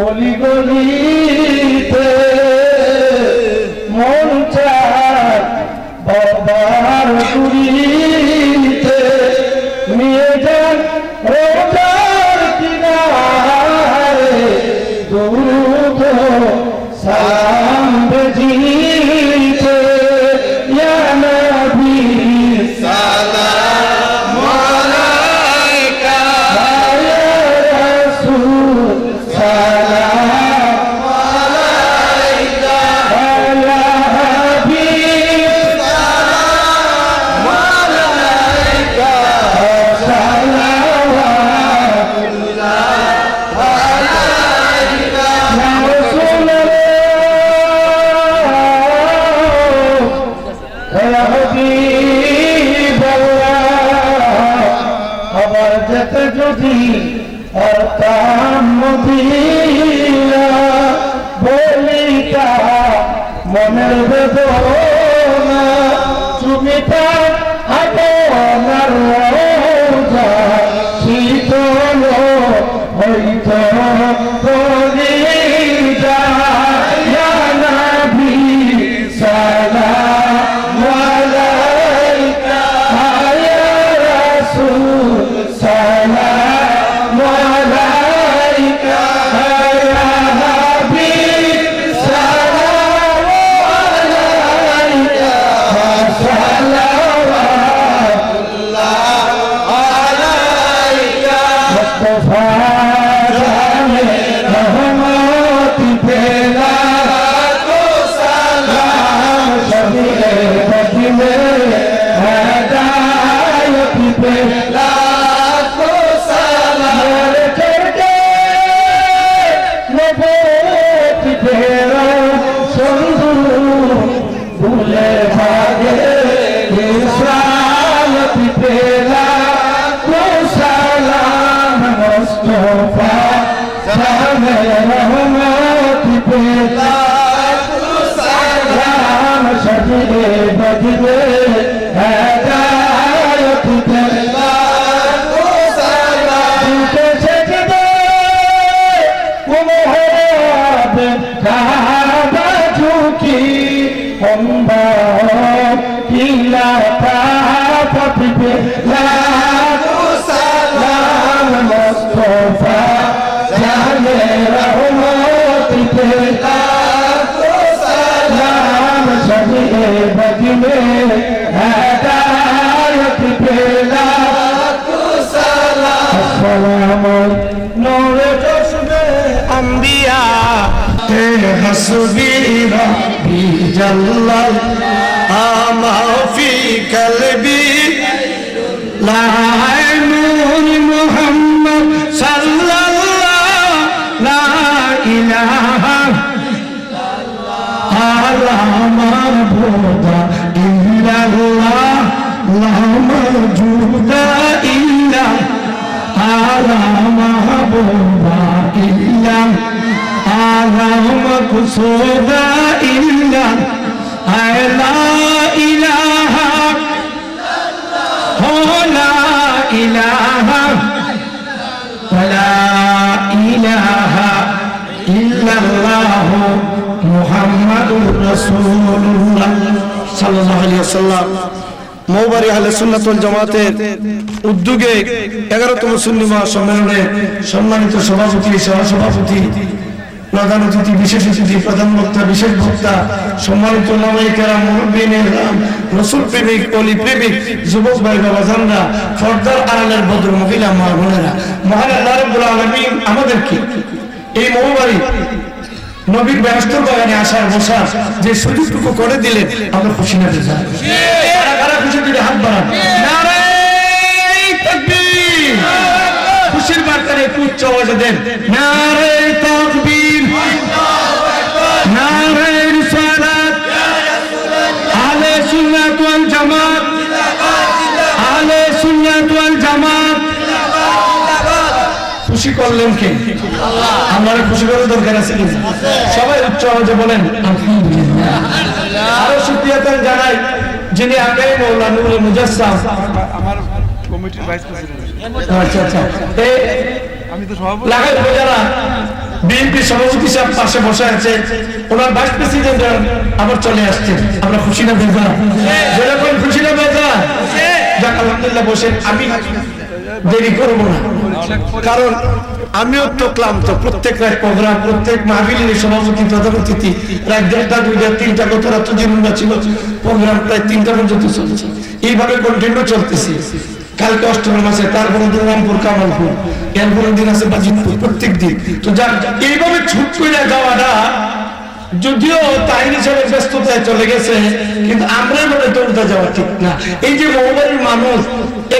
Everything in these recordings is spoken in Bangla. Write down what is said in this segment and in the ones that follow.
অলিগলিতে মন চায় বাবার গুলিতে নিয়ে যান রোজার কিনারে দুরূদ সালাম বেজিতে ইয়া নবী সালাম আলাইকা ইয়া রাসূল সালাম আলাইকা ইয়া হাবিব সালাম আলাইকা সালাওয়াতুল্লাহ আলাইকা ইয়া রাসূলুল্লাহ ইয়া হাবিবাল্লাহ আবার যেতে যদি পারতাম মদিনা বলিতা মনের বেদনা চুমিতাম আপনার রোজা শীতল হইত কলিজা ইয়া নবী সালাম আলাইকা ইয়া রাসূল সালাম আলাইকা ইয়া হাবিব সালাম আলাইকা সালাওয়াতুল্লাহ আলাইকা মুস্তাফা জানে রহমত পেলা তো সালাম শফিয়ে বদিলে হেদায়েত পেলা তো সালাম ছেড়ে নবত পেরা সন্ধু ভুলে ভাগে ইসলামত পেলা তো সালাম মুস্তাফা জানে রহমত পেলা তো সালাম শফিয়ে বদিলে হেদায়েত পেলা তো সালাম সেজদে কুমহাব কাবা ঝুঁকি অম্বা কিলা তাফত পেলা তো সালাম মুস্তাফা জানে রহমত পেলা তো সালাম শফিয়ে বদিলে হেদায়েত পেলা তো সালাম আসসালামু নূরে চশমে আম্বিয়া তে হাসবি রব্বি জাল্লাল আমা ফি কলবি লা নূর মুহাম্মদ সাল্লাল্লাহ লা ইলাহা আলা মাবুদা ইল্লাল্লাহ লা মাওজুদা ইল্লা আলা মাহবুবা ইল্লা আলা মাকসুদা ইল্লা লা ইলাহা লা ইলাহা লা ইলাহা ইল্লাল্লাহ মুহাম্মাদুর রাসূলুল্লাহ সাল্লাল্লাহু আলাইহি ওয়াসাল্লাম। মৌবাড়ি আহলে সুন্নাত ওয়াল জামাতের উদ্যোগে 11তম সুন্নি মহাসম্মেলনে সম্মানিত সভাপতি, সহসভাপতি, প্রধান অতিথি, বিশেষ অতিথি, প্রধান বক্তা, বিশেষ বক্তা, সম্মানিত ওলামায়ে কেরাম, মুরব্বিনে ইসলাম, রাসূল প্রেমিক, ওলি প্রেমিক, যুবক ভাই বাবাজানরা, পর্দার আড়ালের ভদ্র মহিলা মা বোনেরা, মহান আল্লাহ রাব্বুল আলামিন আমাদেরকে এই মৌবাড়ি নবীর বেহেশতের বাগানে আসার বসার যে সুযোগটুকু করে দিলেন, আমরা খুশি না বেজার? কারা খুশি দিলে হাত বাড়ান। নারে তাকবীর! খুশির বার্তা একটু উচ্চ আওয়াজে দেন। নারে তাকবীর, নারে রিসালাত, আহলে সুন্নাত ওয়াল জামাত, আহলে সুন্নাত ওয়াল জামাত। খুশি করলেন কে? আল্লাহ। আমরা খুশি করার দরকার আছে কি? সবাই উচ্চ আওয়াজে বলেন আলহামদুলিল্লাহ। আরো শুকরিয়া জানাই যিনি আগে মাওলানা নুরুল মুজাসসাম, আমার কমিটির ভাইস প্রেসিডেন্ট। আচ্ছা আচ্ছা, আমি তো সভাপতি। লাগাই যারা বিএনপি সভাপতি সাহেব পাশে বসে আছে, ওনার ভাইস প্রেসিডেন্ট আবার চলে আসছেন। আমরা খুশি না বেজা? যেরকম খুশি না বেজা? যাক আলহামদুলিল্লাহ, বসেন। আমি দেরি করব না, কারণ আমিও তো ক্লান্ত। প্রত্যেক রাত প্রোগ্রাম, প্রত্যেক মাহফিলের সভাপতি প্রধান অতিথি রাত 1টা 2টা 3টা, গত রাত জীবনটা ছিল প্রোগ্রাম প্রায় 3টা পর্যন্ত চলছে। এইভাবে কন্টিনিউ চলতেছি। কালকে অষ্টমী আছে, তারপরে দিন রামপুর, কামালপুর, এরপরের দিন আছে বাজিতপুর, প্রত্যেক দিন। তো যাক এইভাবে ছুট করে যাওয়াটা যদিও তাই হিসেবে ব্যস্ততায় চলে গেছে, কিন্তু আমরা বলে দৌড়তে যাওয়া ঠিক না। এই যে মহবাড়ির মানুষ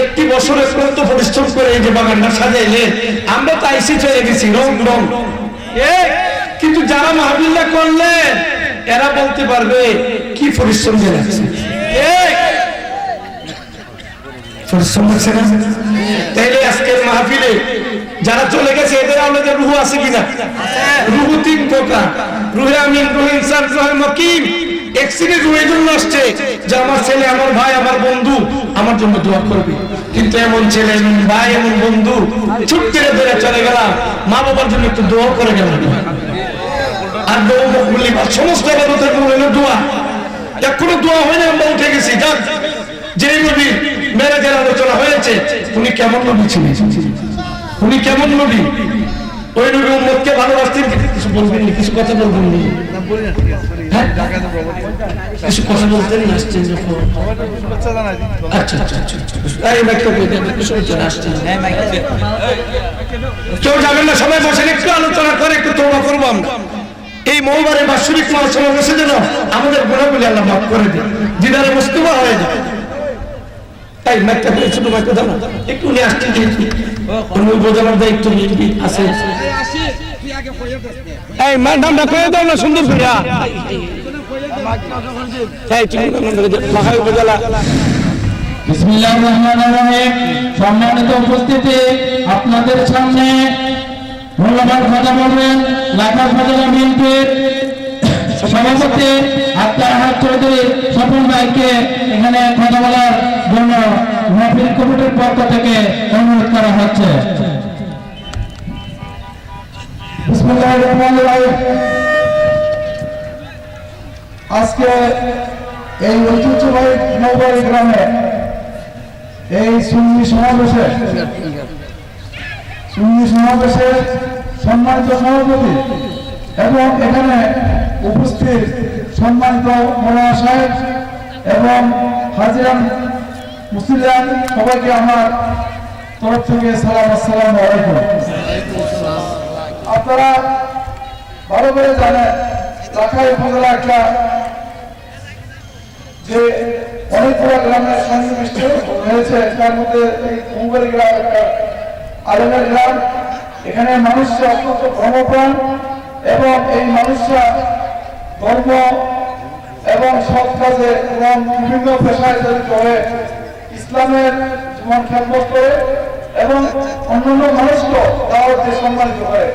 একটি বছরে কত পরিশ্রম করে এই যে বাগানটা সাজাইলে, আমরা তো আইসি চলে গেছি রং রং। কিন্তু যারা মাহফিলটা করলেন এরা বলতে পারবে কি পরিশ্রম দিয়ে রাখছে, পরিশ্রম হচ্ছে না? তাইলে আজকের মাহফিলে যারা চলে গেছে এদের আমাদের রুহ আছে কিনা? রুহ 3 প্রকার, রুহে আমিন, রুহে ইনসান, রুহে মকিম। এক্সিডেন্ট রুহের জন্য আসছে যে আমার ছেলে, আমার ভাই, আমার বন্ধু আমার জন্য দোয়া করবে। কিন্তু এমন ছেলে, এমন ভাই, এমন বন্ধু ছুটতে ধরে চলে গেলাম, মা বাবার জন্য একটু দোয়া করে গেলাম। আর দোয়া মকবুল বা সমস্ত ইবাদতের মূল দোয়া। এখনো দোয়া হয় না, আমরা উঠে গেছি। যাক, যে নবী মেরাজের আলোচনা হয়েছে, উনি কেমন নবী ছিলেন? উনি কেমন নবী? ওই নবী উম্মতকে ভালোবাসতেন। কিছু বলবেন না? কিছু কথা বলবেন না? কিছু কথা বলতেন না? আসছেন যখন। আচ্ছা আচ্ছা আচ্ছা, এই মাইকটা কই দেন? কিছু বলতে আসছেন? কেউ যাবেন না, সবাই বসেন, একটু আলোচনা করে একটু তওবা করবো আমরা। এই মহবারে বাৎসরিক মহাসভা বসে যেন আমাদের গুনাহগুলি আল্লাহ মাফ করে দেন, দিদারে মুস্তাফা হয়ে যায়। তাই মাইকটা করে ছোট মাইকটা দাও না, একটু নিয়ে আসছি। অন্য বোঝানোর দায়িত্ব আছে। এই ম্যাডামটা করে দাও না সুন্দর করে। বিসমিল্লাহির রহমানির রহিম। সম্মানিত উপস্থিতি, আপনাদের সামনে মূল্যবান কথা বলবেন লাখা ফজলা বিএনপির সভাপতি আক্তার আহাদ চৌধুরী স্বপন ভাইকে এখানে কথা বলার জন্য মাহফিল কমিটির পক্ষ থেকে অনুরোধ করা হচ্ছে। বিসমিল্লাহির রহমানির রহিম। আজকে এই ঐতিহ্যবাহী নৌবাড়ি গ্রামে এই সুন্নি সমাবেশে সম্মানিত সভাপতি এবং এখানে উপস্থিত সম্মানিত মৌলানা সাহেব এবং হাজিরান মুসলিয়ান, সবাইকে আমার তরফ থেকে সালাম, আসসালামু আলাইকুম। আপনারা ভালো করে জানেন রাখাই উপজেলা একটা যে অনেকগুলো গ্রামের সন্নিবিষ্ট হয়েছে, তার মধ্যে এই কুম্বারি গ্রাম একটা আলেমের গ্রাম। এখানে মানুষরা অত্যন্ত ধর্মপ্রাণ এবং এই মানুষরা ধর্ম এবং সৎ কাজে এবং বিভিন্ন পেশায় জড়িত হয়ে ইসলামের জীবন খেদমত করে এবং অন্যান্য মানুষকে দাওয়াত দিয়ে সম্মানিত করে।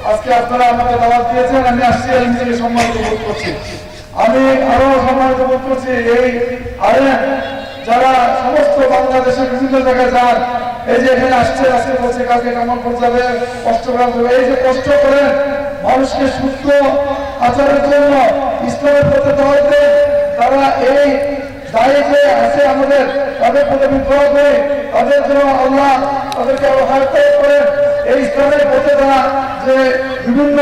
আজকে আপনারা আমাকে দাওয়াত দিয়েছেন, আমি আসছি, আমি নিজেকে সম্মানিত বোধ করছি। আমি আরো সম্মানিত বোধ করছি এই আলেম যারা সমস্ত বাংলাদেশের বিভিন্ন জায়গায় যান, এই যে এখানে আসছে, আজকে বলছে কালকে কামালপুর যাবে, অষ্টগ্রাম যাবে, এই যে কষ্ট করে মানুষকে সুস্থ আচারের জন্য ইসলামের পথে দাওয়াত দেয়, তারা এই দায়িত্বে আছে আমাদের, তাদের প্রতি বিদ্রোহ করে তাদের জন্য আল্লাহ তাদেরকে আরো হায়াত করে এই ইসলামের পথে তারা যে বিভিন্ন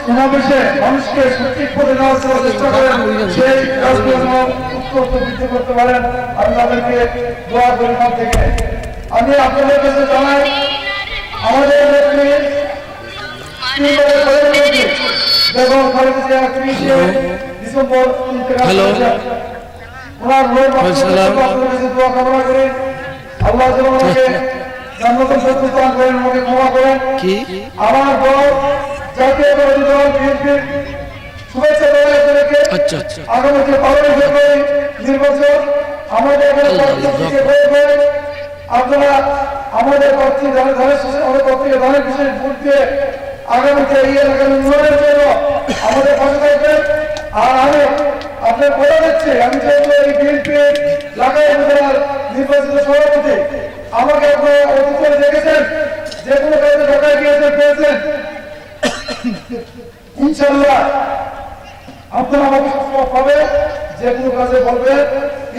সমাবেশে মানুষকে সঠিক পথে নেওয়ার চেষ্টা করেন, সেই কাজগুলো উৎকর্ষ বৃদ্ধি করতে পারেন। আমি তাদেরকে দোয়া করি মন থেকে। আমি আপনাদের কাছে জানাই আমাদের ডিসেম্বর ওনার দোয়া কামনা করি, আল্লাহ আমাকে জান্নাতুল ফেরদৌস দান করেন, আমাকে ক্ষমা করেন। আমার দল জাতীয় বিরোধী দল বিএনপির শুভেচ্ছা দলকে আগামী 12 ফেব্রুয়ারি নির্বাচন আমাদের এখানে আপনারা আমাদের প্রার্থী আমাদের প্রার্থীকে ধানের বিশেষ ভোট দিয়ে আগামীতে এই এলাকার উন্নয়নের জন্য আমাদের পাশে থাকবেন। আর আমি আপনার বলে দিচ্ছি, আমি যেহেতু এই বিএনপি লাগাই উপজেলার নির্বাচিত সভাপতি, আমাকে আপনারা অতীতে দেখেছেন, যে কোনো কাজে ঢাকায় গিয়েছেন পেয়েছেন, ইনশাআল্লাহ আপনারা আমাকে সবসময় পাবে, যে কোনো কাজে বলবে,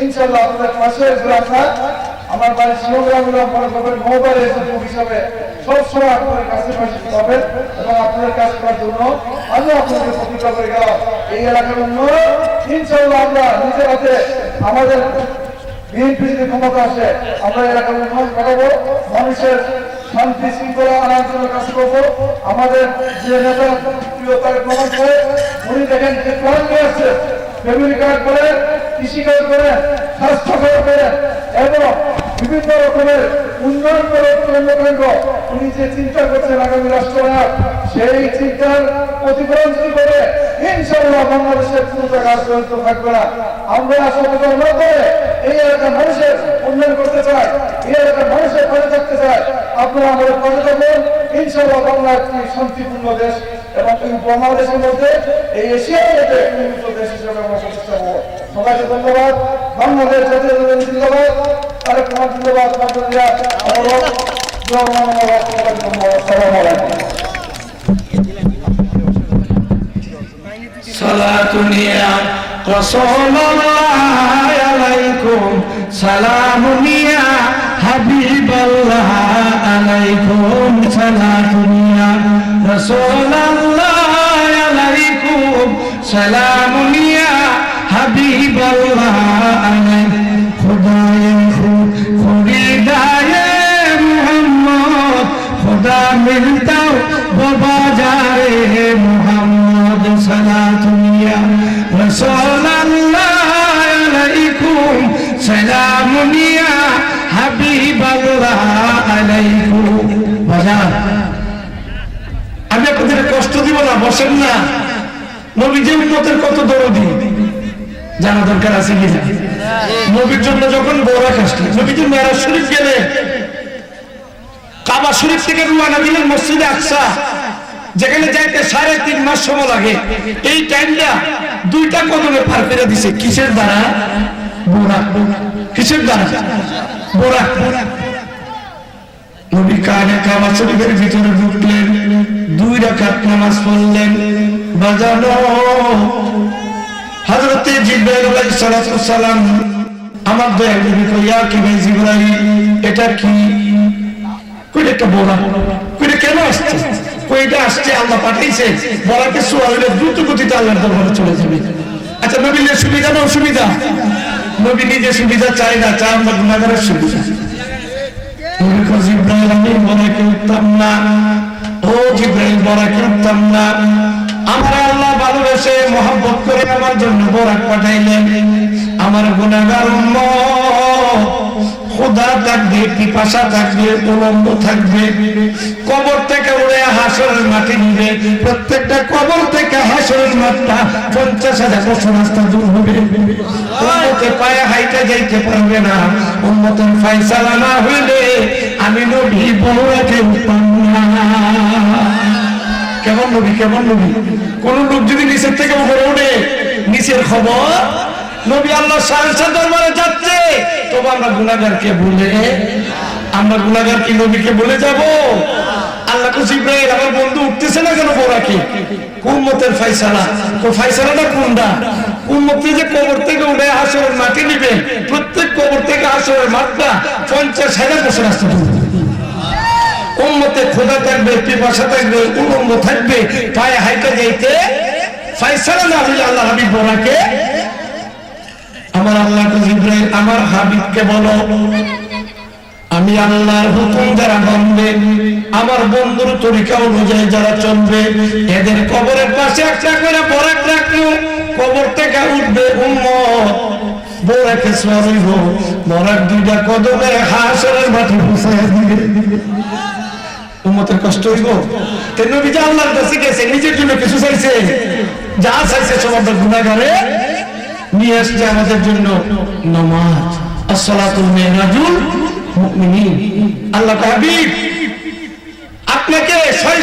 ইনশাআল্লাহ আপনাদের পাশে আমরা আমার বাড়ির শিবগ্রামগুলো মোবাইলের হিসাবে সবসময় আপনাদের কাছে পাশে পাবেন এবং আপনাদের কাজ করার জন্য আমি আপনাদের প্রতিজ্ঞা করে গেলাম এই এলাকার উন্নয়ন ইনশাআল্লাহ আমরা নিজের হাতে আমাদের বিএনপি যদি ক্ষমতা আসে আমরা এলাকার উন্নয়ন করাবো, মানুষের শান্তি শৃঙ্খলা আনার জন্য কাজ করবো। আমাদের যে নেতা প্রিয়তার প্রমাণ করে উনি দেখেন যে প্ল্যান নিয়ে আসছে, ফ্যামিলি কার্ড করেন, কৃষি কার্ড করেন, স্বাস্থ্য কার্ড করেন এবং বিভিন্ন রকমের উন্নয়ন কর্মকাণ্ড উনি যে চিন্তা করছেন আগামী রাষ্ট্রনায়ক, সেই চিন্তার প্রতিফলন যদি করে ইনশাআল্লাহ বাংলাদেশের কোনো জায়গা পর্যন্ত থাকবে না। আমরা সচেতন না করে এই এলাকার মানুষের উন্নয়ন করতে চাই, এই এলাকার মানুষের পাশে থাকতে চাই। আপনারা আমাদের পাশে থাকবেন, ইনশাআল্লাহ বাংলা একটি শান্তিপূর্ণ দেশ এবং এই বাংলাদেশের মধ্যে এই এশিয়ার মধ্যে উন্নত দেশ হিসেবে আমরা প্রতিষ্ঠা করব। সবাইকে ধন্যবাদ। বাংলাদেশ জাতীয় জিন্দাবাদ। তারেক রহমান জিন্দাবাদ। আসসালামু আলাইকুম। সালাতুন ইয়া রাসূলুল্লাহ আলাইকুম, সালামুন ইয়া হাবিবাল্লাহ আলাইকুম, সালাতুন ইয়া রাসূলুল্লাহ আলাইকুম, সালামুন ইয়া হাবিবাল্লাহ আলাইকুম। খুদায়ে খুদায়ে মুহাম্মদ, খুদা মিলতা বাজারে মুহাম্মদ, সালাতুন ইয়া রাসূলুল্লাহ আলাইকুম, সালামুন ইয়া হাবিবাল্লাহ আলাইকুম। বাজার আমি আপনাদের কষ্ট দিব না, বসেন না। নবীজি উম্মতের কত দরদি জানা দরকার আছে কি না? নবীর জন্য যখন বোরাক আসলে নবীজি মেরাজ শরীফ গেলে কাবা শরীফ থেকে রওনা দিলেন মসজিদে আকসা, যেখানে যাইতে 3.5 মাস সময় লাগে। এই টাইমটা 2টা কদমে পার করে দিছে। কিসের দ্বারা? বোরাক। কিসের দ্বারা? বোরাক। নবী কাবা শরীফের ভিতরে ঢুকলেন, 2 রাকাত নামাজ পড়লেন। বাজানো হযরতে জিবরাইল আলাইহিস সালাম আমার দয়াল নবী কইয়া কি ভাই জিবরাইল এটা কি? কইটা একটা বোরাক। কইটা কেন আসছে? কইটা আসছে আল্লাহ পাঠাইছে বোরাকে সোয়ালে দ্রুত গতিতে আল্লাহর দরবারে চলে যাবে। আচ্ছা নবীর সুবিধা না অসুবিধা? নবী নিজে সুবিধা চায় না, চায় আমরা গুনাহগারের সুবিধা। নবী কই জিবরাইল আমি বোরাকে উঠতাম না, ও জিবরাইল বোরাকে উঠতাম না। আমার আল্লাহ ভালোবেসে মহব্বত করে আমার জন্য বোরাক পাঠাইলেন। আমার গুনাহগার উম্মত ক্ষুধা থাকবে, পিপাসা থাকবে, উলম্ব থাকবে, কবর থেকে উড়ে হাসরের মাটি নিবে। প্রত্যেকটা কবর থেকে হাসরের মাঠটা 50,000 বছর রাস্তা দূর হবে। উম্মতে পায়ে হাইটা যাইতে পারবে না। উম্মতের ফয়সালা না হইলে আমি নবী বোরাকে উঠতাম না। কেমন নবী? কেমন নবী? কোন লোক যদি নিচের থেকে উপরে উঠে, নিচের খবর নবী আল্লাহর শাহের দরবারে যাচ্ছে, তবে আমরা গুনাহগারকে ভুলে, আমরা গুনাহগার কি নবীকে ভুলে যাব? আল্লাহ কো জিবরাইল আমার বন্ধু উঠতেছে না কেন বোরাকে? উম্মতের ফয়সালা। তো ফয়সালাটা কোনটা? উম্মত যে কবর থেকে উঠে হাসরের মাটি নিবে, প্রত্যেক কবর থেকে হাসরের মাঠটা 50,000 বছর রাস্তা দূর। উম্মতে ক্ষুধা থাকবে, পিপাসা থাকবে, উলম্ব থাকবে, পায়ে হাইটা যাইতে ফয়সালা না হইলে আল্লাহ হাবিব বোরাকে। আমার আল্লাহ জিবরাইল আমার হাবিবকে বলো আমি আল্লাহর হুকুম যারা মানবে, আমার বন্ধুর তরিকা অনুযায়ী যারা চলবে, এদের কবরের পাশে একটা করে বোরাক রাখলো। কবর থেকে উঠবে উম্মত, বোরাকে সরিব, বোরাক 2টা কদমে হাসরের মাটি পৌঁছায় দিবে। উম্মতের কষ্ট হইব। তাই নবী যে আল্লাহর কাছে গেছে, নিজের জন্য কিছু চাইছে, যা চাইছে সব আমরা গুনাহগারে নিয়ে আসছে আমাদের জন্য। নামাজ, আসসালাতুল মিরাজুল মুমিনিন। আল্লাহ হাবিব আপনাকে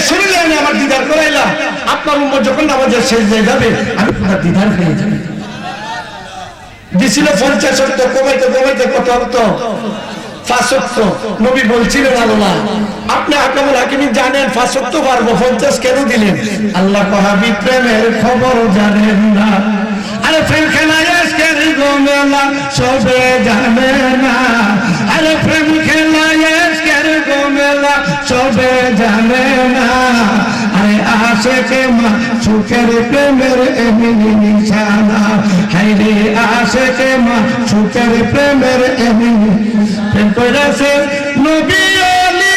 শরীরে আমি আমার দিদার করাইলাম, আপনার উম্মত যখন নামাজের সেজদায় যাবে আমি আপনার দিদার হয়ে যাবে। দিছিল 50 কমাইতে কমাইতে কত অর্থ 5 ওয়াক্ত নবী বলছিলেন আল্লাহ আপনি হাকামুল হাকিমিন জানেন 5 ওয়াক্ত পারবো 50 কেন দিলেন আল্লাহ হাবিব প্রেমের খবর জানেন না আরে প্রেম খেলায় আজকের গোমেলা সবে জানে না আরে প্রেম খেলায় আজকের গোমেলা সবে জানে না আরে আশেকে মা সুখের প্রেমের এমনি নিশানা হাইরে আশেকে মা সুখের প্রেমের এমনি প্রেম করেছে নবী আলী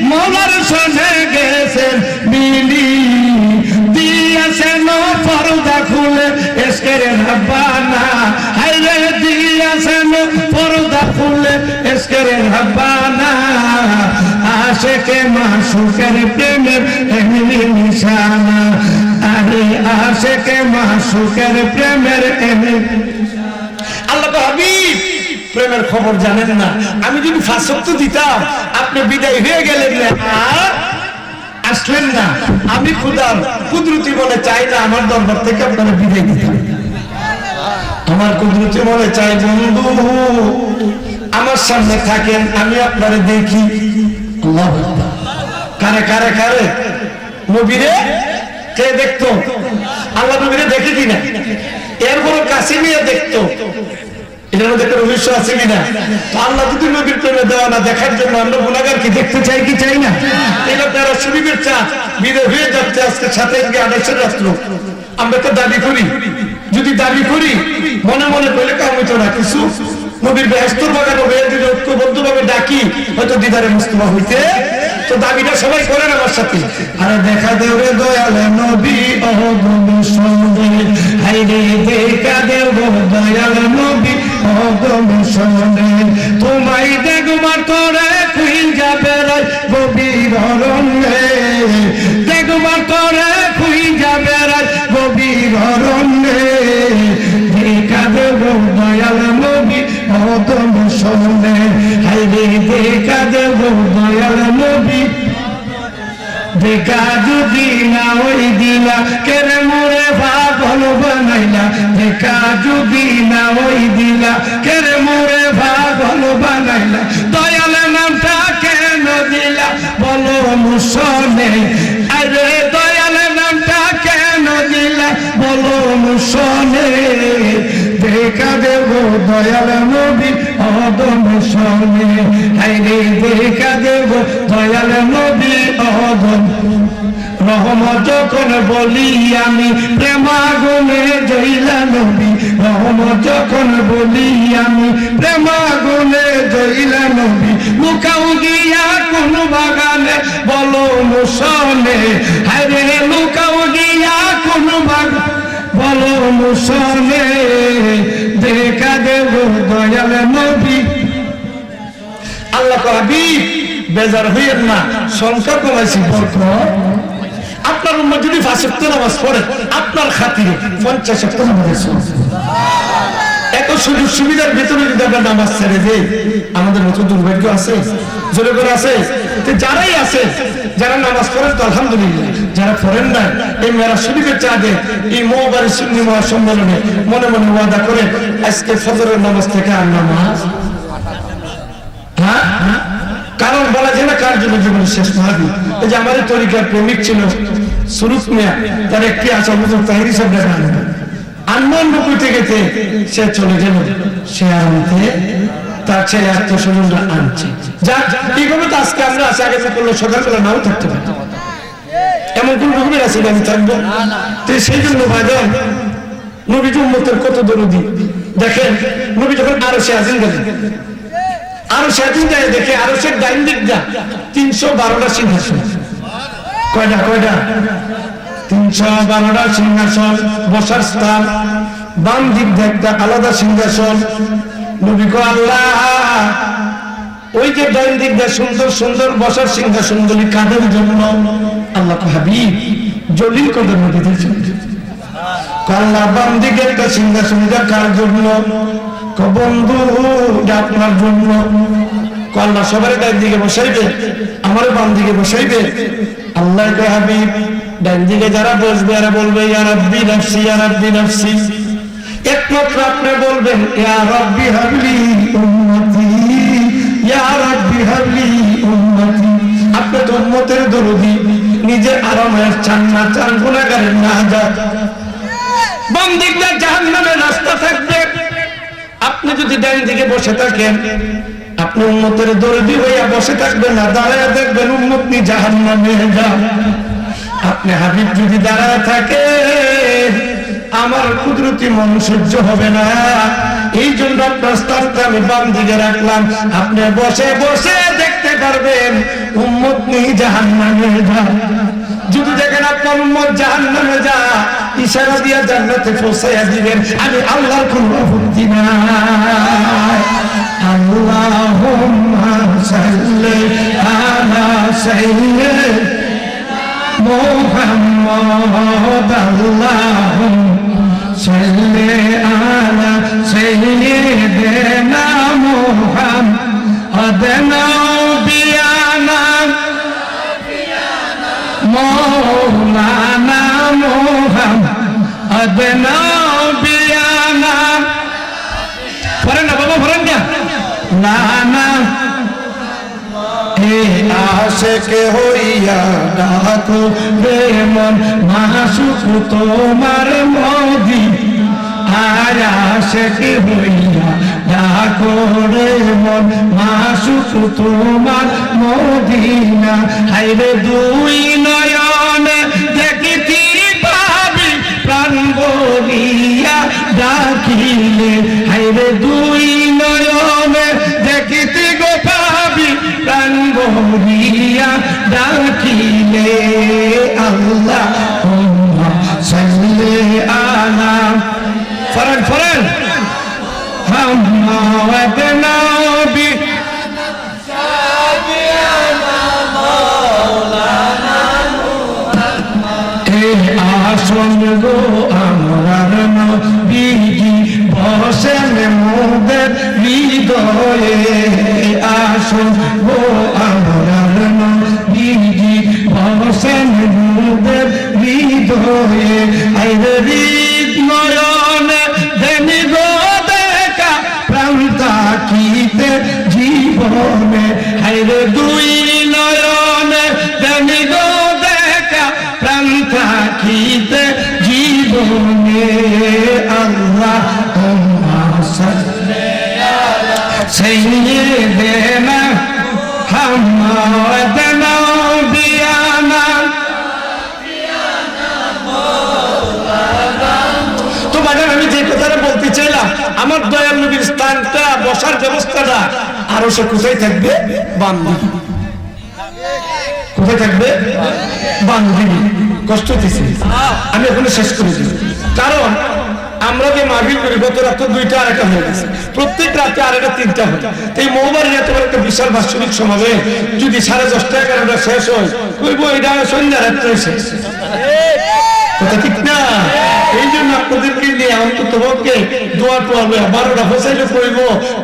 মৌলার সনে গেছেন মিলি দিয়েছেন পর্দা খুলে এসকের রাব্বানা হাইরে দিয়েছেন পর্দা খুলে এসকের রাব্বানা আশেকে মাসুকের প্রেমের এমনি নিশানা আরে আশেকে মাসুকের প্রেমের এমনি আল্লাহ হাবিব প্রেমের খবর জানেন না আমি যদি 5 ওয়াক্ত দিতাম আপনি বিদায় হয়ে গেলেন না আসলেন না আমি খুদার কুদরতি বলে চাই না আমার দরবার থেকে আপনারা বিদায় দিতেন আমার কুদরতি বলে চাই বন্ধু আমার সামনে থাকেন আমি আপনারে দেখি আল্লাহু আকবার কারে কারে কারে নবীরে কে দেখতো আল্লাহ নবীরে দেখে কিনা এরপর কাছে নিয়ে দেখতো এটার মধ্যে একটা রহস্য আছে কিনা তো আল্লাহ যদি নবীর প্রেমে দেওয়া না দেখার জন্য আমরা গুনাহগার কি দেখতে চাই কি চাই না এটা তারা শরীফের চা বিদায় হয়ে যাচ্ছে আজকে 27 রাত্র আমরা তো দাবি করি যদি দাবি করি মনে মনে বলে কাম হইতো না কিছু নবীর বেহেশতের বাগানে হয়ে যদি ঐক্যবদ্ধভাবে ডাকি হয়তো দিদারে মুস্তফা হইতে তো দাবিটা সবাই করেন আমার সাথে আরে দেখা দেব রে দয়াল নবী ও তুমি শুনবে হাইরে দেখা দেব দয়াল নবী ও তুমি শুনবে তোমায় দেখবার করে কুই যাবে রে গভীর অরণ্যে দেখবার করে কুই যাবে রে গভীর অরণ্যে দেখা দেব দয়াল নবী ও তুমি শুনবে হাইরে দেখা দেব দয়াল নবী দেখা যদি না ওই দিলা কেরে মোরে পাগল বানাইলা দেখা যদি না ওই দিলা কেরে মোরে পাগল বানাইলা দয়াল নামটা কেন দিলা বলো মুসনে আরে দয়াল নামটা কেন দিলা বলো মুসনে দেখা দেব দয়াল নবী অদম সনে হাইরে দেখা দেব দয়াল নবী অদম রহমত যখন বলি আমি প্রেমাগুনে জইলা নবী রহমত যখন বলি আমি প্রেমাগুনে জইলা নবী লুকাও গিয়া কোন বাগানে বলো মুসনে হায়রে লুকাও গিয়া কোন বাগানে বলো মুসনে দেখা দেব দয়াল নবী আল্লাহ হাবিব বেজার হইয়েন না সংখ্যা কমাইছি বরকত আপনার উম্মত যদি 5 ওয়াক্ত নামাজ পড়ে আপনার খাতিরে 50 ওয়াক্ত নামাজ এত সুযোগ সুবিধার ভিতরে যদি আমরা নামাজ ছেড়ে দেই আমাদের মতো দুর্ভাগ্য আছে জোরে করে আছে তো যারাই আছে যারা নামাজ পড়েন তো আলহামদুলিল্লাহ যারা পড়েন না এই মেরাজ শরীফের চাঁদে এই মওবারি সুন্নি মহাসম্মেলনে মনে মনে ওয়াদা করে আজকে ফজরের নামাজ থেকে আর নামাজ কারণ বলা যায় না কার জন্য জীবনের শেষ মাহফিল এই যে আমাদের তরিকার প্রেমিক ছিল সুরুত মিয়া তার একটি আছে হুজুর তাহিরি সাহেব রাখেন 99 থেকে সে চলে গেল সে আনতে তার ছেলে আত্মীয়স্বজনরা আনছে যাক এইভাবে তো আজকে আমরা আছি আগে করলে সকালবেলা নাও থাকতে পারি এমন কোন রকমের আছে আমি থাকবো তো সেই জন্য ভাইজান নবীজি উম্মতের কত দরদি দেখেন নবী যখন আরো সে আজিম গেলেন আরো সেদিন যায় দেখে আরো সে ডাইন দিক যা 312টা সিংহাসন কয়টা 312টা সিংহাসন বসার স্থান বাম দিক একটা আলাদা সিংহাসন নবী কো আল্লাহ ওই যে ডাইন দিক দিয়ে সুন্দর সুন্দর বসার সিংহাসন গুলি কাদের জন্য আল্লাহ কো হাবিব জলিল কদর নবীদের জন্য আল্লাহ বাম দিকে একটা সিংহাসন কার জন্য বন্ধু আপনার জন্য আল্লাহ সবার ডান দিকে বসাইবে আমারও বাম দিকে বসাইবে আল্লাহ হাবিব ডান দিকে যারা বসবে এরা বলবে ইয়া রাব্বি নাফসি ইয়া রাব্বি নাফসি একমাত্র আপনি বলবেন ইয়া রাব্বি হাবলি উম্মতি ইয়া রাব্বি হাবলি উম্মতি। আপনি তো উম্মতের দরদি, নিজে আরামের চান না, চান গুনাহগারের নাজাত। বাম দিকটা জাহান্নামের রাস্তা থাকবে, আপনি যদি ডান দিকে বসে থাকেন, আপনি উম্মতের দরদি হইয়া বসে থাকবেন না, দাঁড়ায় দেখবেন উম্মত নি জাহান্নামে যায়। আপনি হাবিব যদি দাঁড়ায় থাকে, আমার কুদরতি মন সহ্য হবে না। এই জন্য আপনার স্থানটা আমি বাম দিকে রাখলাম, আপনি বসে বসে দেখতে পারবেন উম্মত নি জাহান্নামে যায়। যদি দেখেন আপনার উম্মত জাহান্নামে যায়, ইশারা দিয়া জান্নাতে পৌঁছাইয়া দিবেন, আমি আল্লাহর কোনো আপত্তি নাই। আল্লাহুম্মা সাল্লি আলা সাইয়্যিদিনা মুহাম্মাদ। আল্লাহুম্মা সাল্লি আলা সাইয়্যিদিনা মুহাম্মাদ। নবিয়ানা মৌলানা মুহাম্মদ। নবিয়ানা পড়েন না বাবা, পড়েন না। নানা এ আশিক হইয়া ডাকো রে মন, মাসুক তোমার মদিনা। আর আশিক হইয়া ডাকো রে মন, মাসুক তোমার মদিনা। হাইরে দুই নয়নে দেখিতি পাবি প্রাণ বলিয়া ডাকিলে। হাইরে দুই নয়নে দেখিতে গো পাবি প্রাণ বলিয়া ডাকিলে। আল্লাহুম্মা সাল্লি আলা ফরন ফরন মুহাম্মদ নবী আসন গো আমরার নবীজি বসেন মোদের হৃদয়ে। আসন গো আমরার নবীজি বসেন মোদের হৃদয়ে। আইরে হৃদয়নে দেনি গো দেখা প্রাণ তাকিতে জীবনে। আইরে দুই নয়নে দেনি গো দেখা প্রাণ থাকিতে জীবনে। আল্লাহুম্মা সাল্লি আলা সাইয়্যিদিনা মুহাম্মদ। নবিয়ানা তো বাজার, আমি যে কথাটা বলতে চাইলাম, আমার দয়াল নবীর স্থানটা, বসার ব্যবস্থাটা আরো সে কোথায় থাকবে? বাম দিকে। কোথায় থাকবে? বাম দিকে। কষ্ট হতেছে, আমি এখনো শেষ করে দিই। কারণ আমরা যে মাহফিল করি, গত রাত 2টা আরেকটা হয়ে গেছে, প্রত্যেক রাতে আরেকটা 3টা হয়। এই মৌবাড়ির এত একটা বিশাল বাৎসরিক সমাবেশ যদি 10:30 11টা শেষ হয়, কইব এটা সন্ধ্যা রাত্রে শেষ। কথা ঠিক না? এই জন্য আপনাদেরকে নিয়ে অন্তত পক্ষে দোয়া করবে, 12টা হোসাইলে কইব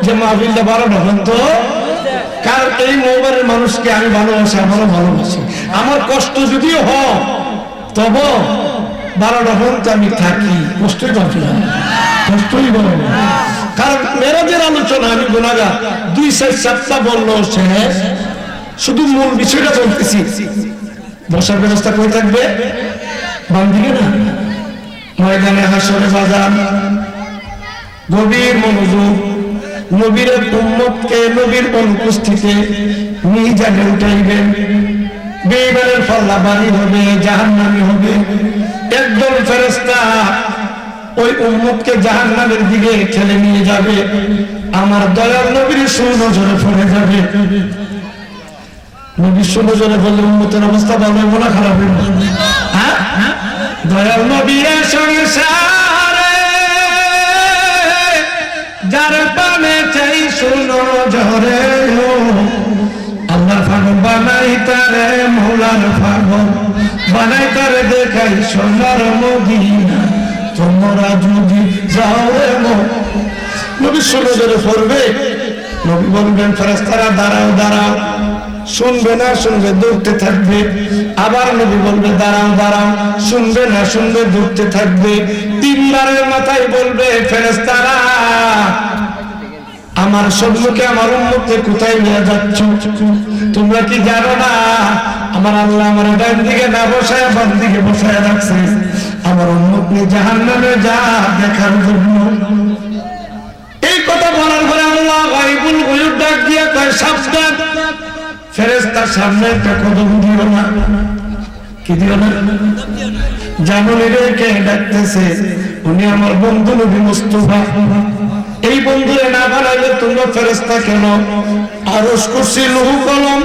যে মাহফিলটা 12টা পর্যন্ত। কারণ এই মৌবাড়ির মানুষকে আমি ভালোবাসি, আমারও ভালোবাসি। আমার কষ্ট যদিও হয়, তবে 12টা পর্যন্ত আমি থাকি, কষ্টই পাচ্ছি না, কষ্টই বলে না। কারণ মেরাজের আলোচনা আমি গুনাহগার 2-4টা বললো শেষ, শুধু মূল বিষয়টা বলতেছি। বসার ব্যবস্থা করে থাকবে বাম দিকে না, ময়দানে হাসরে বাজার, গভীর মনোযোগ। নবীর উম্মতকে নবীর অনুপস্থিতিতে মিজানে উঠাইবেন। বেঈমানের পাল্লা ভারী হবে, জাহান্নামী হবে। একদল ফেরেশতা ওই উম্মতকে জাহান্নামের দিকে ঠেলে নিয়ে যাবে। আমার দয়াল নবীর সুনজরে পড়ে যাবে। নবীর সুনজরে পড়লে উম্মতের অবস্থা ভালো হবে না খারাপ হবে? হ্যাঁ, দয়াল নবীর সংসারে যার পানে চাই সুনজরে, আল্লাহ পাগল বানাই তারে, মৌলার পাগল বানাই তারে, দেখাই সোনার মদিনা। তোমরা যদি যাও নবী সুনজরে পড়বে, নবী বলবেন ফেরেশতারা দাঁড়াও দাঁড়াও, শুনবে না শুনবে দৌড়তে থাকবে। আবার নবী বলবে দাঁড়াও দাঁড়াও, শুনবে না শুনবে দৌড়তে থাকবে। 3 বারের মাথায় বলবে ফেরেশতারা আমার সম্মুখে আমার উম্মতকে কোথায় নিয়ে যাচ্ছ? তোমরা কি জানো না আমার আল্লাহ আমার ডান দিকে না বসায় বাম দিকে বসায় রাখছে আমার উম্মত নিয়ে জাহান্নামে যা দেখার জন্য। এই কথা বলার পরে আল্লাহ গায়বুল গায়ব ডাক দিয়ে কয় সাবধান, ফেরেশতার সামনে একটা কদম দিও না। কি দিও না? জানুনি রে কে ডাকতেছে? উনি আমার বন্ধু নবী মুস্তাফা। এই বন্ধুরে না বানাইলে তোমরা ফেরেশতা কেন? আরশ কুরসি লৌহ কলম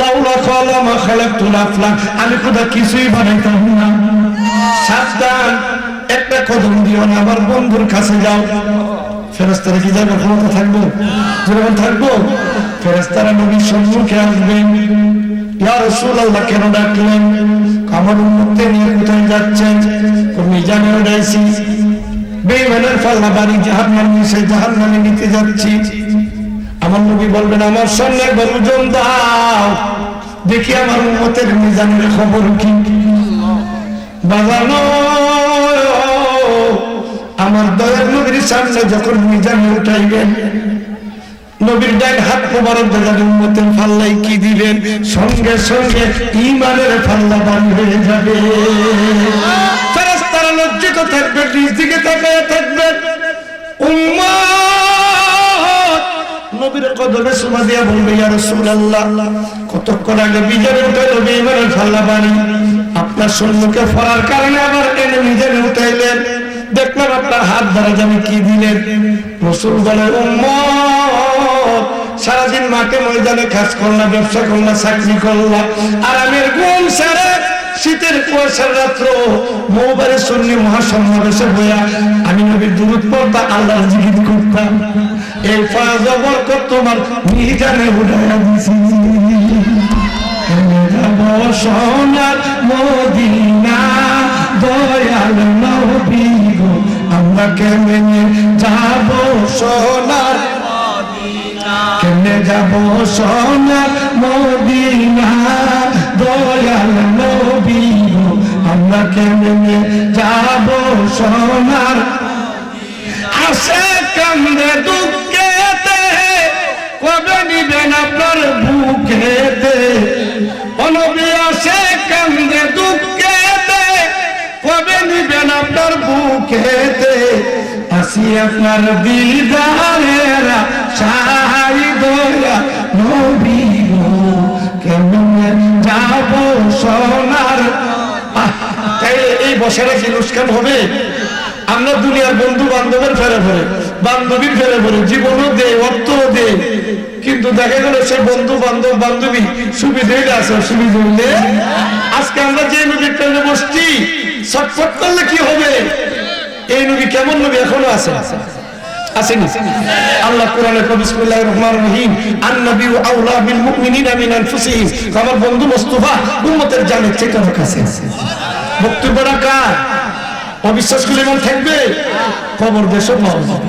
লাউলা কলমা খালাকতুল আফলাক, আমি খোদা কিছুই বানাইতাম না। সাবধান, একটা কদম দিও না, আমার বন্ধুর কাছে যাও। ফেরেশতারা কি যাবে? ক্ষমতা থাকবো? যখন থাকবো ফেরেশতারা নবীর সম্মুখে আসবেন। ইয়া রাসূলুল্লাহ কেন ডাকলেন? আমার উম্মতকে নিয়ে কোথায় যাচ্ছেন? তুমি জানো উড়াইছি বেঈমানের পাল্লা বাড়ি জাহান্নামে, সেই জাহান্নামে নিতে যাচ্ছি। আমার নবী বলবেন আমার সামনে একবার ওজন দাও, দেখি আমার উম্মতের মিজানের খবর কি। বাজানো আমার দয়ার নবীর সামনে যখন মিজানে উঠাইবেন, নবীর ডান হাত মোবারক দাদা উম্মতের পাল্লাই কি দিবেন? সঙ্গে সঙ্গে ঈমানের পাল্লা বাড়ি হয়ে যাবে। ফেরেশতারা লজ্জিত থাকবে, নিজ দিকে তাকিয়ে থাকবে। উম্মত নবীর কদমে সুমা দিয়া বলবে ইয়া রাসূলুল্লাহ কতক্ষণ আগে মিজানে উঠাইলো ঈমানের পাল্লা বাড়ি, আপনার সম্মুখে পড়ার কারণে আবার এনে মিজানে উঠাইলেন, দেখলাম আপনার হাত দ্বারা জানি কি দিলেন। রাসূল বলে উম্মত সারাদিন মাঠে ময়দানে কাজ করলাম, ব্যবসা করলাম, চাকরি করলাম, আরামের ঘুম ছেড়ে শীতের কুয়াশার রাত্র মৌবারে সুন্নি মহাসমাবেশে বইয়া আমি নবীর দুরূদ পড়তাম, আল্লাহর জিকির করতাম। এই ফরজ বরকত তোমার মিজানে উঠাইয়া দিছি। সোনার মদিনা দয়াল নবী গো, আমরা কেমনে যাব সোনার মদিনা, কেমনে যাব সোনার মদিনা দয়াল নবী গো, আমরা কেমনে যাব সোনার আসে কান্দে দুঃখেতে, কবে নিবেন আপনার বুকেতে? নবী আসে কান্দে দুঃখেতে, কবে নিবেন আপনার বুকেতে? আসি আপনার দিদারের আশায় দয়া নবী গো, কেমনে যাব সোনার। এই বছরে কি লুস্কান হবে? আমরা দুনিয়ার বন্ধু বান্ধবের ফেরে ফেরে, বান্ধবীর ফেরে ফেরে জীবনও দে, অর্থ দে, কিন্তু দেখা গেল সে বন্ধু বান্ধব বান্ধবী সুবিধে আছে, অসুবিধা হইলে আজকে আমরা যে নবীর প্রেমে বসছি, ছটফট করলে কি হবে? এই নবী কেমন নবী এখনো আছে, আসেনি? আল্লাহ কোরআনে কয় বিসমিল্লাহির রহমানির রহিম, আন-নাবিয়্যু আওলা বিল মুমিনিনা মিন আনফুসিহিম, আমার বন্ধু মুস্তাফা উম্মতের জানের চেয়ে কারো কাছে আছে। বক্তব্যটা কার? অবিশ্বাস করলে মন থাকবে? খবর দেশও পাওয়া যাবে,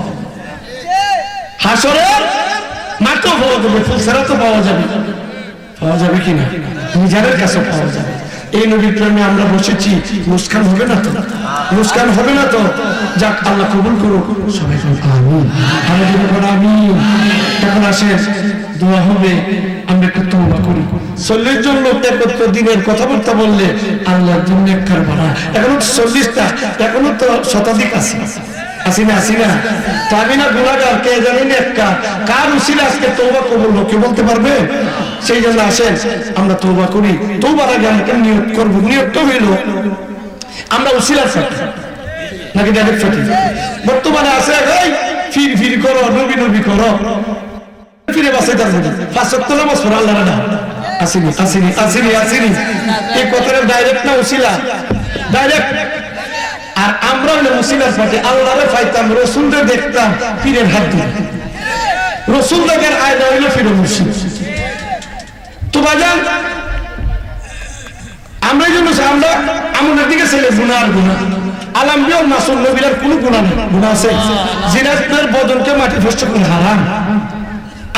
হাসরের মাঠও পাওয়া যাবে, ফুলসারা তো পাওয়া যাবে। পাওয়া যাবে কিনা? নিজের কাছে পাওয়া যাবে। এই নবীর প্রেমে আমরা বসেছি, মুস্কান হবে না তো? মুস্কান হবে না তো? যাক, আল্লাহ কবুল করুক। সবাই আমিন, আমিন। এখন আসেন দোয়া হবে, আমরা একটু তওবা করি। 40 জন লোক একত্র দিনের কথাবার্তা বললে আল্লাহর জন্য একবার বাড়া। এখনো 40টা, এখনো তো শতাধিক আছে, আসি না? আসি না? তো আমি না গুনাহগার, কে জানি না একটা কার উসিলা আজকে তওবা কবুল লোকে বলতে পারবে? সেই জন্য আসেন আমরা তওবা করি। তওবার আগে আমরা নিয়ত করব। নিয়তটা হইল আমরা উসিলার সাথে নাকি ডাইরেক্ট সাথে। বর্তমানে আছে এই ফির ফির করো, নবী নবী করো, ফিরে বাসে যাবে 5 ওয়াক্ত নামাজ পড়ো, আল্লাহর নাম আসেনি, আসেনি, আসেনি, আসেনি। এই কথাটা ডাইরেক্ট না উসিলা? ডাইরেক্ট। আর আমরা হলে মুসিলার পাঠে আল্লাহরে পাইতাম, রসুলকে দেখতাম পীরের হাত ধরে, রসুল দেখেন আয়না হইল ফিরে মুর্শিদ। তো বাজান আমরা জন্য আমরা আমাদের দিকে ছেলে গুনাহ আর গুনাহ, আলাম্বিয়ার মাসুম নবীর কোনো গুনাহ নেই। গুনাহ আছে, জিনাতের বদনকে মাটি ফেসতে কোন হারাম।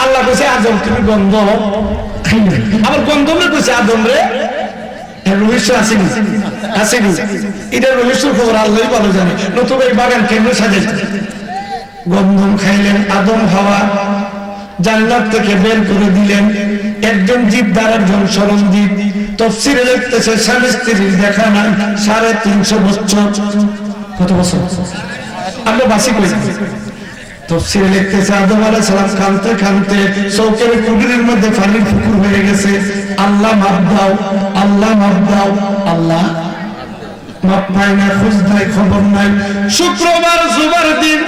আল্লাহ কইছে আদম তুমি গন্ধ খাই না, আবার গন্ধমে কইছে আদম রে রহস্য আসেনি, আসেনি। এটা রহস্য খবর আল্লাহই ভালো জানে। নতুবা এই বাগান কেন সাজাইছে? গন্ধম খাইলেন আদম হাওয়া, জান্নাত থেকে বের করে দিলেন। একজন জীব দ্বারা একজন স্মরণ দ্বীপ। তাফসীরে লিখতেছে স্বামী স্ত্রীর দেখা নাই 350 বছর। কত বছর? আমরা বাসি কই। তাফসীরে লিখতেছে আদম আলাইহিস সালাম কাঁদতে কাঁদতে চৌকের কুটিরের মধ্যে পানির পুকুর হয়ে গেছে। আল্লাহ মাপ দাও, আল্লাহ মাপ দাও, আল্লাহ মাপ পাই না, খোঁজ নাই, খবর নাই। শুক্রবার জুমার দিন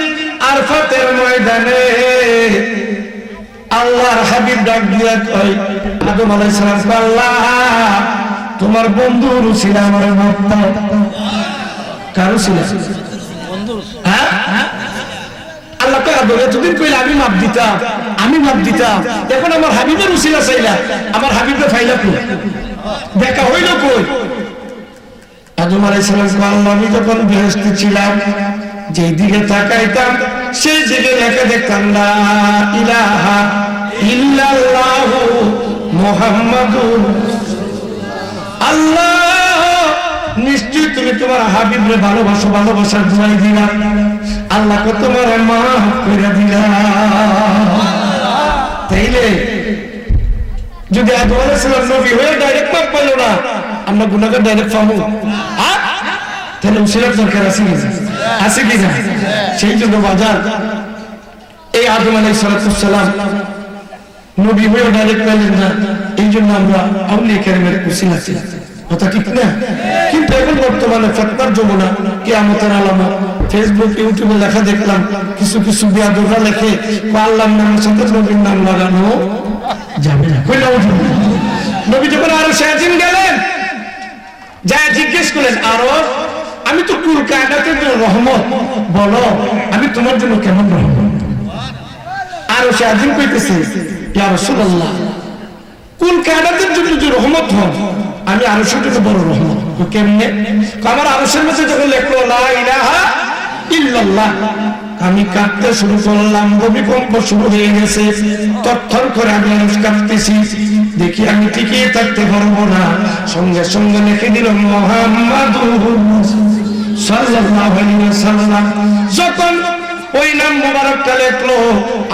আরফাতের ময়দানে আল্লাহর হাবিব ডাক দিয়া কয় আদম আলাইহিস সালাম, আল্লাহ তোমার বন্ধু রুসিলা আমার মাপ দাও। কার রুসিলা? হ্যাঁ, আল্লাহ কয় আদম এতদিন কইলা আমি মাপ দিতাম, আমি মাপ দিতাম, এখন আমার হাবিবের রুসিলা চাইলা, আমার হাবিবকে ফাইলা কই, দেখা হইল কই? আদম আলাইহিস সালাম কয় আল্লাহ আমি যখন বেহেশতে ছিলাম যেই দিকে তাকাইতাম সেই দিকে লেখা দেখতাম লা ইলাহা ইল্লাল্লাহু মুহাম্মাদুর আল্লাহ, নিশ্চয় তুমি তোমার হাবিবরে ভালোবাসো, ভালোবাসার দোয়াই দিলা। আল্লাহ কত তোমার মাফ করে দিলা। তাইলে যদি আদম আলাইহিস সালাম নবী হয়ে ডাইরেক্ট মাফ পাইলো না, আমরা গুনাহগার ডাইরেক্ট পাবো? তাহলে উসিলার দরকার আছে কি আছে কি না? সেই জন্য বাজার এই আদম আলাইহিস সালাম নবী হয়ে ডাইরেক্ট পাইলেন না, এই জন্য আমরা আউলিয়া কেরামের উসিলা ছিল, কথা ঠিক না? কিন্তু এখন বর্তমানে ফতোয়ার যমুনা, কিয়ামতের আলামত, ফেসবুক ইউটিউবে লেখা দেখলাম কিছু কিছু বিয়াদুরা লেখে আল্লাহর নামের সাথে নবীর নাম লাগানো যাবে না। কই না? নবী যখন আরশে আজিম গেলেন, যা জিজ্ঞেস করলেন আরশ আমি তো কুল কায়নাতের জন্য রহমত, বলো আমি তোমার জন্য কেমন রহমত? আরশে আজিম কইতেছে ইয়া রাসূলুল্লাহ কুল কায়নাতের জন্য যে রহমত হন আমি আরশের জন্য বড় রহমত। কেমনে? আমার আরশের মধ্যে যখন লেখলো লা ইলাহা ইল্লাল্লাহ, আমি কাঁদতে শুরু করলাম, ভূমিকম্প শুরু হয়ে গেছে, তৎক্ষণ করে আমি আরশ কাঁপতেছি, দেখি আমি টিকিয়ে থাকতে পারবো না, সঙ্গে সঙ্গে লিখে দিল মুহাম্মাদুর সাল্লাল্লাহু আলাইহি ওয়াসাল্লাম। যখন ওই নাম মোবারকটা লেখলো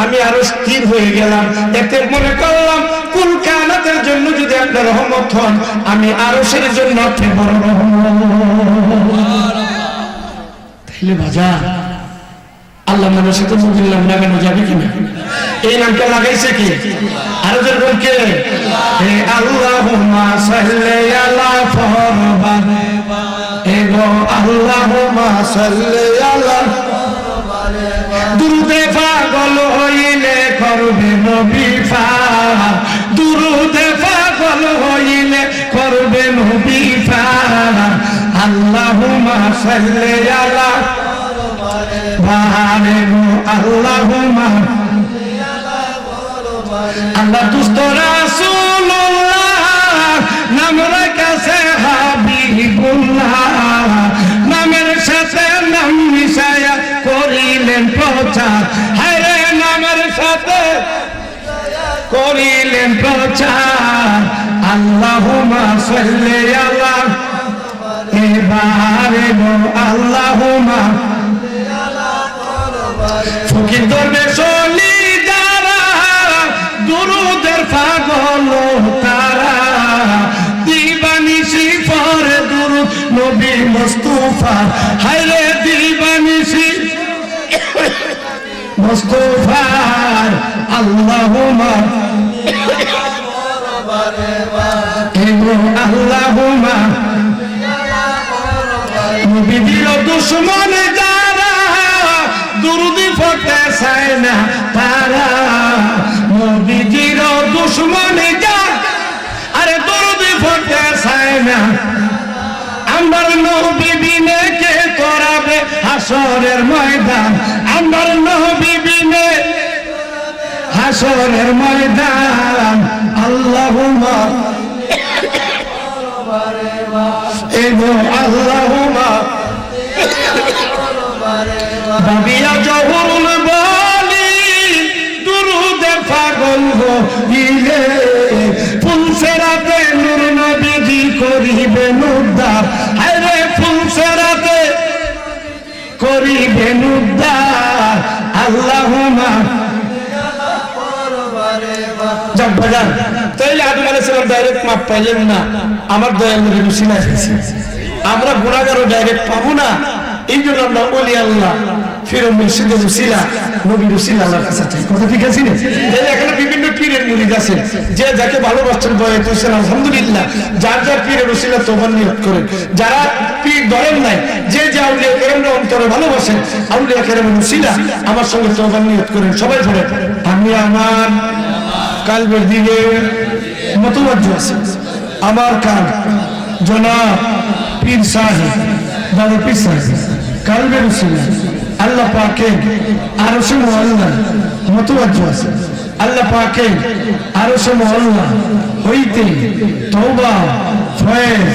আমি আরো স্থির হয়ে গেলাম, এতে মনে করলাম কুল কায়নাতের জন্য যদি আপনার রহমত হন আমি আরশের জন্য আপনি বড় রহমত। তাইলে বাজার আল্লাহ নামের সাথে নবীর নাম লাগানো যাবে কিনা? এই নামটা লাগাইছে কি? আরো যেরকম কে হে আল্লাহুম্মা সাল্লি আলা ফরমান, হে গো আল্লাহুম্মা সাল্লি আলা দুরুদে পাগল হইলে করবে নবী পাক, দুরুদে পাগল হইলে করবে নবী পাক। আল্লাহুম্মা সাল্লি আলা বারে গো আল্লাহুম্মা আল্লাহ দুস্ত রাসূলুল্লাহ নাম রাখছে হাবিবুল্লাহ, নামের সাথে নাম মিশায়া করিলেন প্রচার, হায়রে নামের সাথে করিলেন প্রচার। আল্লাহুম্মা সাল্লি আলা এবারে গো আল্লাহুম্মা ফকির দরবেশ ওলি যারা দুরুদের পাগল তারা, দিবানিশি পড়ে দুরুদ নবী মুস্তাফা, হায়রে দিবানিশি মুস্তাফার। আল্লাহুম্মা আল্লাহুম্মা নবীর দুশমন যারা দুরুদি পড়তে চায় না তারা, নবীজির দুশমন যারা আরে দুরুদি পড়তে চায় না, আমার নবী বিনে কে করাবে হাসরের ময়দান, আমার নবী বিনে হাসরের ময়দান। আল্লাহুম্মা এগো আল্লাহুম্মা বাবিয়া জহুরুল বলি দুরুদে পাগল হইলে, ফুলসেরাতে নূর নবীজি করিবেন উদ্ধার, হায়রে ফুলসেরাতে করিবেন উদ্ধার। আল্লাহুম্মা যাব বাজার। তাইলে আদম আলাইহিস সালাম ডাইরেক্ট মাপ পাইলেন না, আমার দয়াল নবীর উসিলা হয়েছে। আমরা গুনাহগারও ডাইরেক্ট পাবো না, এই জন্য আমরা ওলি আল্লাহ ফির মুর্শিদের উসিলা নবীর উসিলা আল্লাহর কাছে চাই। কথা ঠিক আছে না? তাহলে এখানে বিভিন্ন পীরের মুরিদ আছে, যে যাকে ভালোবাসছেন বয়াত হোসেন আলহামদুলিল্লাহ, যার যার পীরের উসিলা তওবার নিয়ত করেন। যারা পীর ধরেন নাই, যে যে আউলিয়া কেরামরা অন্তরে ভালোবাসেন, আউলিয়া কেরামের উসিলা আমার সঙ্গে তওবার নিয়ত করেন। সবাই পড়ে, আমি আমার কালবের দিকে মতওয়াজ্জ আছে, আমার কাল জনাব পীর সাহেব দাদা পীর সাহেব কালবের উসিলা আল্লাহ পাকের আরশে মুআল্লা মতওয়াজ্জ আছে। আল্লাহ পাকের আরশে মুআল্লা হইতে তওবা ফয়েজ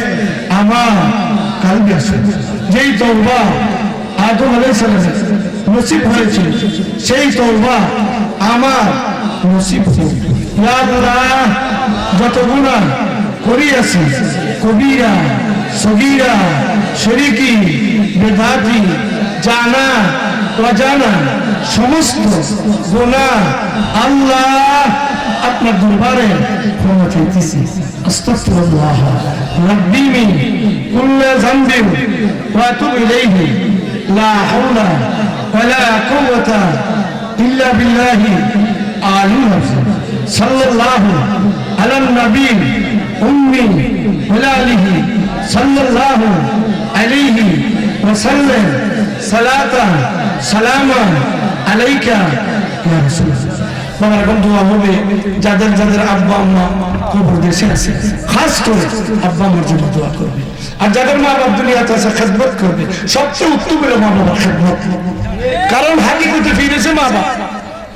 আমার কালবে আছে। যেই তওবা আদম আলাইহিস সালাম নসিব হয়েছে, সেই তওবা আমার নসিব হোক। ইয়া আল্লাহ, যত গুনাহ করিয়াছি, কবিরা সগীরা শিরকি বিদআতি জানা অজানা সমস্ত গুনাহ আল্লাহ আপনার দরবারে ক্ষমা চাইতেছি। আস্তাগফিরুল্লাহ রাব্বি মিন কুল্লি যামবিন ওয়া আতুবু ইলাইহি লা হাওলা ওয়ালা কুওয়াতা ইল্লা বিল্লাহি আলিল আযীম। সাল্লাল্লাহু আলা নবী উম্মি ওয়া আলিহি সাল্লাল্লাহু আলাইহি ওয়া সাল্লাম সালাতান সালামান আলাইকা ইয়া রাসূলুল্লাহ। বাবা এখন দোয়া হবে যাদের যাদের আব্বা আম্মা কবর দেশে আছে, খাস করে আব্বা আম্মার জন্য দোয়া করবে। আর যাদের মা বাপ দুনিয়াতে আছে খেদমত করবে। সবচেয়ে উত্তম হলো মা বাবার খেদমত, কারণ হাকিকতে ফিরেছে মা বাপ।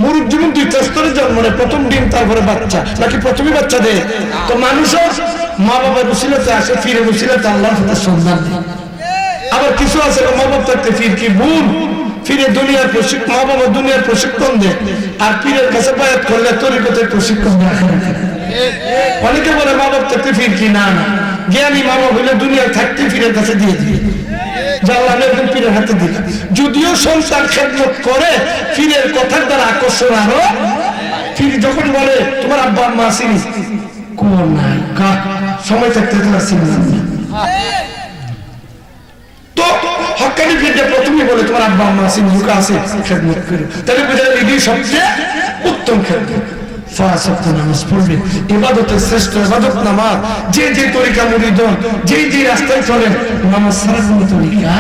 মুরুব জীবন দুই স্তরে জন্ম নেয়, প্রথম দিন তারপরে বাচ্চা, নাকি প্রথমে বাচ্চা দেয়। তো মানুষও মা বাবার উসিলাতে আসে, ফিরে উসিলাতে আল্লাহর সাথে সন্ধান দেয়। আবার কিছু আছে মা বাপ থাকতে ফির কি ভুল, ফিরে দুনিয়ার প্রশিক্ষণ, মা বাবা দুনিয়ার প্রশিক্ষণ দেয়, আর পীরের কাছে বায়াত করলে তরিকতের প্রশিক্ষণ দেয়। অনেকে বলে মা বাপ থাকতে ফির কি, না না, জ্ঞানী মা বাপ হইলে দুনিয়ায় থাকতে ফিরের কাছে দিয়ে দিয়ে পীরের হাতে দিল। যদিও সংসার খেদমত করে, ফিরের কথার দ্বারা আকর্ষণ আরো। ফির যখন বলে তোমার আব্বা আম্মা আসেনি, কোন নাই কা সময় থাকতে তোমার চিন্তা তো হক্কানি ফিরটা প্রথমেই বলে তোমার আব্বা আম্মা আসেনি, লুকা আছে, খেদমত করো। তাহলে বোঝা গেল এটি সবচেয়ে উত্তম খেদমত। নামাজ পড়বে, ইবাদতের শ্রেষ্ঠ ইবাদত নামাজ। যে যে তরিকা মুরিদ, যে যে রাস্তায় চলেন, নামাজ ছাড়া কোনো তরিকা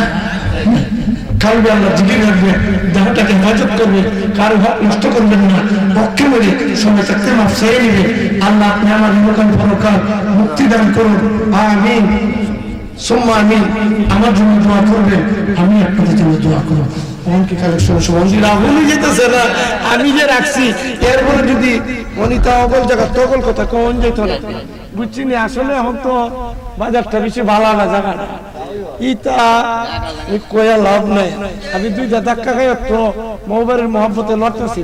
কালবে আল্লাহ জিকির রাখবে, দেহটাকে হেফাজত করবে, কারো হক নষ্ট করবেন না, পক্ষে বলে সময় থাকতে মাফ চাইয়ে নেবে। আল্লাহ আপনি আমার ইহকাল পরকাল মুক্তি দান করুন, আমিন সুম্মা আমিন। আমার জন্য দোয়া করবেন, আমি আপনাদের জন্য দোয়া করব। আমি যে রাখছি এরপরে যদি অনিতা অগল জায়গা তগল কথা কখন যেত না, বুঝছি না। আসলে এখন তো বাজারটা বেশি ভালো না জায়গাটা, ইটা কয়া লাভ নাই। আমি দুইটা ধাক্কা খাই তো মোবাইলের মহব্বতে লড়তেছি।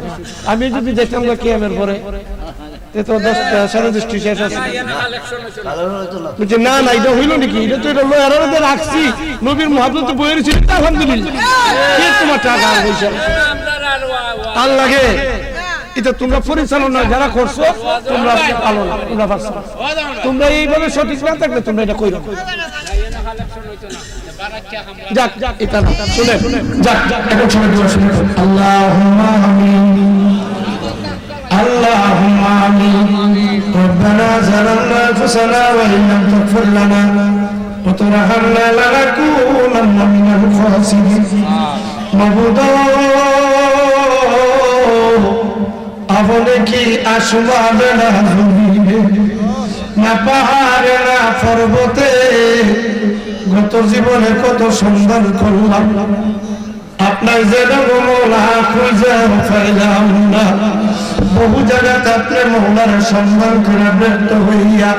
আমি যদি যেতাম না কেমের পরে তো 10টা 10:30 শেষ আছে। না না, এটা হইল নাকি? এটা তো এটা লয়ারে রাখছি, নবীর মহব্বতে বইয়ের ছিল। আলহামদুলিল্লাহ, কে তোমার টাকা আর পয়সা আর লাগে? এটা তোমরা পরিচালনা যারা করছো, তোমরা ভালো না, তোমরা পারছো। তোমরা এইভাবে সঠিক না থাকলে তোমরা এটা কইরো। যাক এটা না শুনে যাক, এখন সবাই দোয়া শুনে। আল্লাহুম্মা আমিন, আল্লাহুম্মা আমিন। রব্বানা যালামনা আনফুসানা ওয়া ইন লাম তাগফির লানা ওয়া তারহামনা লানাকুনান্না মিনাল খাসিরিন। মাবুদ আপনি কি আসমানে না জমিনে, না পাহাড়ে না পর্বতে, গত জীবনে কত সন্ধান করলাম, আপনার যেন মৌলা খুঁজে পাইলাম না। বহু জায়গাতে আপনি মৌলার সন্ধান করে ব্যর্থ হইয়া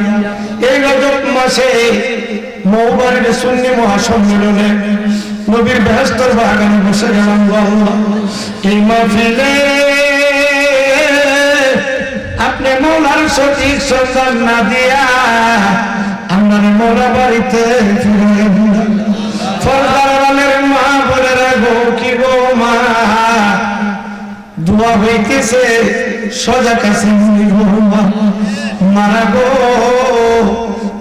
এই রজব মাসে মৌবাড়ির সুন্নি মহাসম্মেলনে নবীর বেহেশতের বাগানে বসে গেলাম। আল্লাহ, এই মাহফিলে আপনি মৌলার সঠিক সন্ধান না দিয়া আমার মৌলা বাড়িতে ফিরে পর্দার আলের মা বলে রাখবো কি গো মা, দোয়া হইতেছে সজাগ আছেন মারা গো,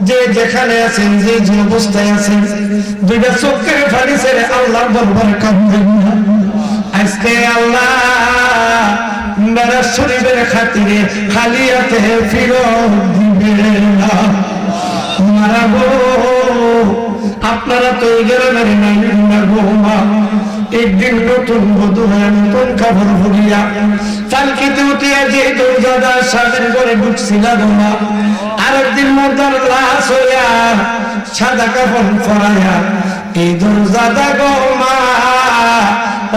যে যেখানে আছেন, যে যে অবস্থায় আছেন, দুইটা চোখের ফাড়ি ছেড়ে আল্লাহর দরবারে কাঁদবেন না। আজকে আল্লাহ মেরাজ শরীফের খাতিরে খালি হাতে ফিরত দিবে না। মারা গো, আপনারা তো এই গ্রামের নাই না গো মা, একদিন নতুন বধূ হয়ে নতুন কাপড় ভরিয়া পালকিতে উঠিয়া যে দরজাদার সাদের করে ঢুকছিলা গো মা, আরেকদিন মোদার লাশ হইয়া সাদা কাপড় পরাইয়া এই দরজাদা গো মা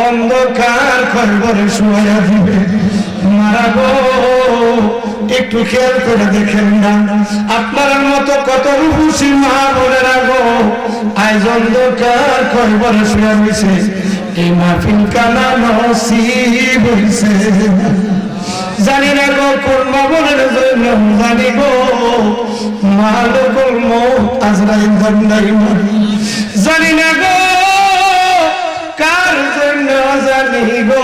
অন্ধকার খবরে শুয়ে দিবে। মারা গো, একটু খেয়াল করে দেখেন না, আপনার মতো কত রূপসী মা বোনেরা গো আজ অন্ধকার খবরে শুয়ে রয়েছে। এই মাহফিল কানা নসিব হইছে, জানি না গো কোন মা বোনের জন্য, জানি গো মালকুল মউত আজরাইল জানি না গো কার জন্য, জানি গো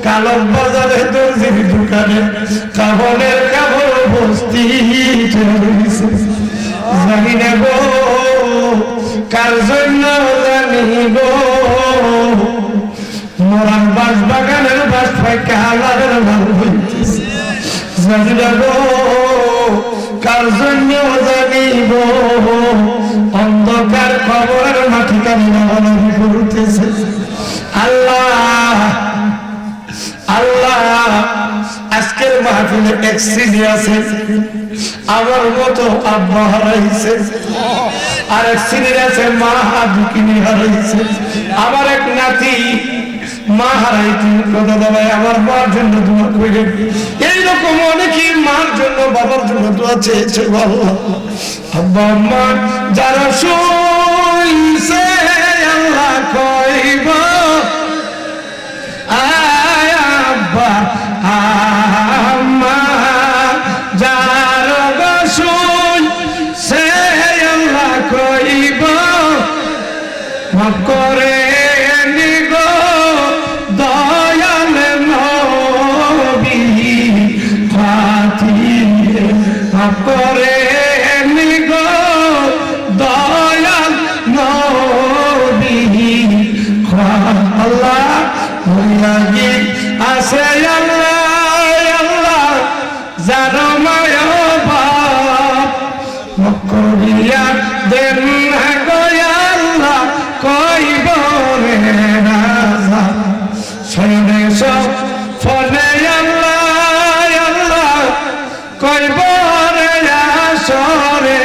কালো বাজারে দর্জির দোকানে কাপড়ের কাপড় বস্তি চলেছে, জানি না গো কার জন্য, জানি গো মরান বাস বাগানের বাস ফাঁকা আলাদের ভালো হইতেছে, জানি না গো কার জন্য, জানি গো অন্ধকার খবরের মাটি কান্না করতেছে। আল্লাহ আল্লাহ, আজকের মাহফিলে এক শ্রেণী আছে আমার মতো আব্বা হারাইছে, আর এক শ্রেণীর আছে মা দুকিনি হারাইছে, আমার এক নাতি মা হারাইতে দাদা ভাই আমার মার জন্য দোয়া করে। এইরকম অনেকেই মার জন্য বাবার জন্য দোয়া চেয়েছে। আব্বা আম্মা যারা শুইছে আল্লাহ কইব আব্বা আম্মা যারা শুইছে আল্লাহ কইব মাফ করে নিগো দয়াল নবী খাতিরে, মাফ করে নিগো দয়াল নবী আল্লাহ লাগি আছে আল্লাহ আল্লাহ যারা মায়া বাপ মাফ করিয়া দেন গো আল্লাহ কইব রে রাজা শোনে সব ফলে আল্লাহ আল্লাহ কইব রে আসরে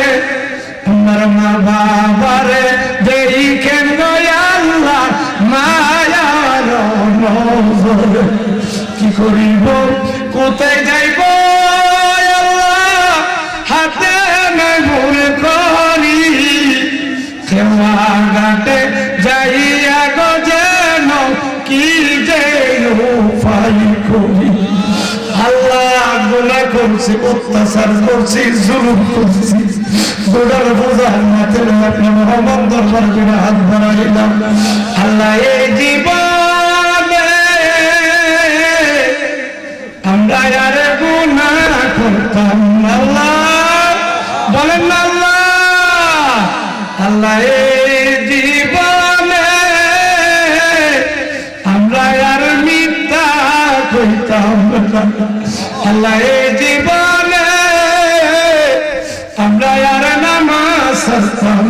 আমার মা বাবারে দেখেন গো আল্লাহ মায়ার নজরে, কি করিব কোথায় যাইব আল্লাহ হাতে মেমুর করি, খেওয়া ঘাটে যাইয়া গো যেন কি যে উপায় করি। আল্লাহ গুনাহ করছি, অত্যাচার করছি, জুলুম করছি, গোড়ার বোঝার মাথে আপনি মোহাম্মদ দরবার করে হাত বাড়াইলাম। আল্লাহ এই জীবনে আমরা আর গুনাহ করতাম আল্লাহ, বলেন না আল্লাহ, আল্লাহ এই জীবনে আমরা আর মিথ্যা কইতাম আল্লাহ, এই জীবনে আমরা আর নামাজ পড়তাম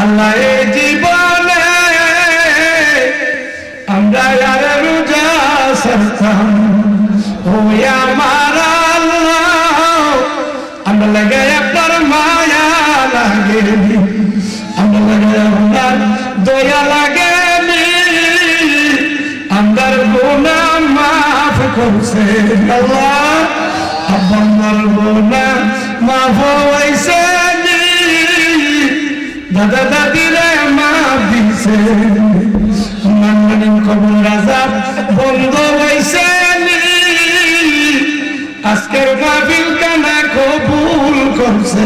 আল্লাহ, এই জীবনে আমরা আর রোজা ছাড়তাম। ও আমার আল্লাহ, আমরা লাগে আপনার মায়া লাগে, আমরা লাগে আপনার দয়া লাগে, আমার গুনাহ মাফ করছে আল্লাহ, আমার গুনাহ মাফ হইছে, দাদা দাদিরে মাফ দিছে, মানমানিন কবর রাজাব বন্ধ হইছে, আজকের মাহফিল কানা কবুল করছে।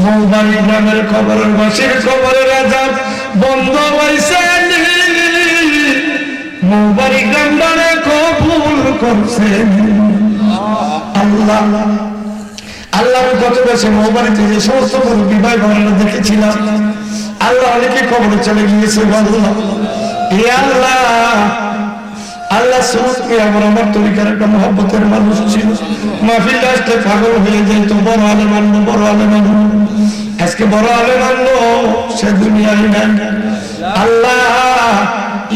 মৌবাড়ি গ্রামের কবরের বাসীর কবরের রাজাব বন্ধ হইছে, মুবারক রমজানে কবুল করছেন আল্লাহ। আল্লাহ গত বছর মুবারকে যে সমস্ত মুরব্বী ভাই বোনেরা দেখেছিলাম, আল্লাহ অনেকে কবরে চলে গিয়েছে। আল্লাহ আল্লাহ সুরত আমার তরিকার একটা মহব্বতের মানুষ ছিল, মাহফিল আসলে পাগল হয়ে যেত, বড় আলেম আনলো, বড় আলেম আনলো, আজকে বড় আলেম আনলো, সে দুনিয়ায় নাই। আল্লাহ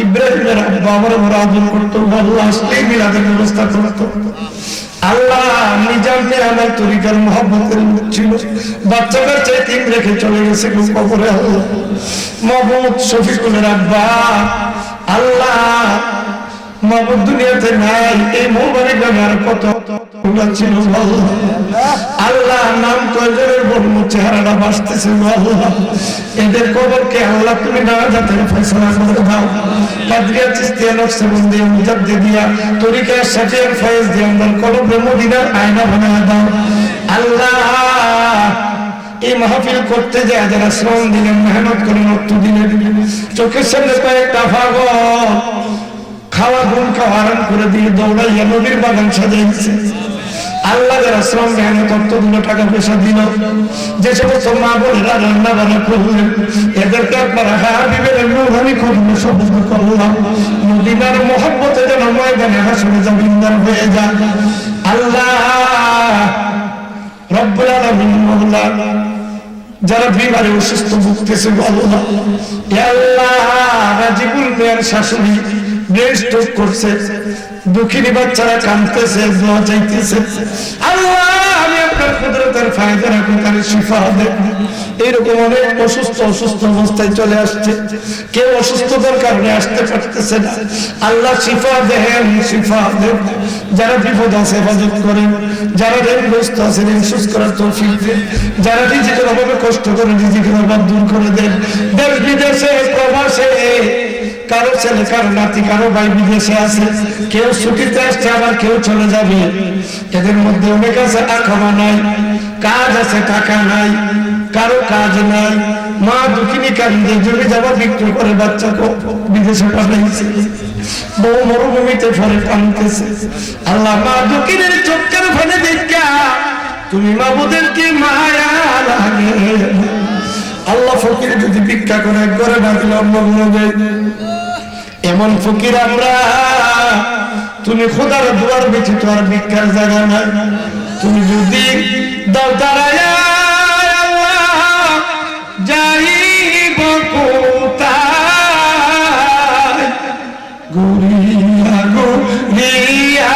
ইব্রাহিমের আব্বা আমার বড় আদর করতো, আল্লাহ আসলে মিলাদের ব্যবস্থা করতো। আল্লাহ নিজামে আমার তরিকার মহব্বতের লোক ছিল, বাচ্চা কাচ্চা তিন রেখে চলে গেছে কবরে। আল্লাহ মাহমুদ শফিকুলের আব্বা আল্লাহ মাহমুদ দুনিয়াতে নাই, এই মোবারক গ্রামের কত ছিল আল্লাহ, নাম কয়জনের বলবো, চেহারাটা বাঁচতেছে আল্লাহ, এদের কবরকে আল্লাহ তুমি না যাতে ফয়সালা করে দাও। কাদরিয়া চিশতিয়া নকশবন্দিয়া মুজাদ্দিদিয়া তরিকা শাফিঈ ফয়েজ দিয়ে আমাদের কলবে মদিনার আয়না বানায় দাও আল্লাহ। এই মাহফিল করতে যায় যারা শ্রম দিলেন, মেহনত করেন, রক্ত দিলেন, চোখের সামনে কয়েকটা পাগল খাওয়া ঘুম খাওয়া আরাম করে দিয়ে দৌড়াইয়া নদীর বাগান সাজাইছে আল্লাহ। যারা শ্রম মেহনত অর্থ দিল, টাকা পয়সা দিল, যে সমস্ত মা বোনেরা রান্না বান্না করলেন, এদেরকে আপনারা হাবিবের রুহানি করলে সবুজ করলাম, মদিনার মহব্বতে যেন ময়দানে হাসরে জমিনদার হয়ে যান আল্লাহ। রব্বুল আলামিন মওলা যারা বিমারে অসুস্থ ভুগতেছে আল্লাহ, আল্লাহ রাজিবুল মিয়ার শাশুড়ি ব্রেন স্ট্রোক করছে, দুঃখিনী বাচ্চারা কাঁদতেছে, দোয়া চাইতেছে আল্লাহ, আমি আপনার কুদরতের ফায়দা রাখি, তার শিফা দেন। এরকম অনেক অসুস্থ অবস্থায় চলে আসছে, কেউ অসুস্থতার কারণে আসতে পারতেছে না, আল্লাহ শিফা দেন, শিফা দেন। যারা বিপদ আছে হেফাজত করেন, যারা ঋণগ্রস্ত আছে ঋণ শোধ করার তৌফিক দেন, যারা নিজেদের অভাবে কষ্ট করে নিজেদের অভাব দূর করে দেন। দেশ বিদেশে প্রবাসে কারো ছেলে, কারো নাতি, কারো ভাই বিদেশে আছে, কেউ ছুটিতে আসছে, আবার কেউ চলে যাবে। এদের মধ্যে অনেক আছে আকামা নাই, কাজ আছে টাকা নাই, কারো কাজ নাই, মা দুঃখিনী কান্দে জমি জমা বিক্রি করে বাচ্চাকে বিদেশে পাঠাইছে, বউ মরুভূমিতে ফলে কাঁদতেছে আল্লাহ। মা দুঃখিনীর চোখের ফলে দেখা তুমি মাবুদেরকে মায়া লাগে আল্লাহ। ফকির যদি ভিক্ষা করে ঘরে না দিলে অন্য এমন ফকির আমরা, তুমি খোদার দুয়ার বেঁচে তো আর ভিক্ষার জায়গা নাই, তুমি যদি দাও দাঁড়ায় যাইব কোথায়, ঘুরিয়া ঘুরিয়া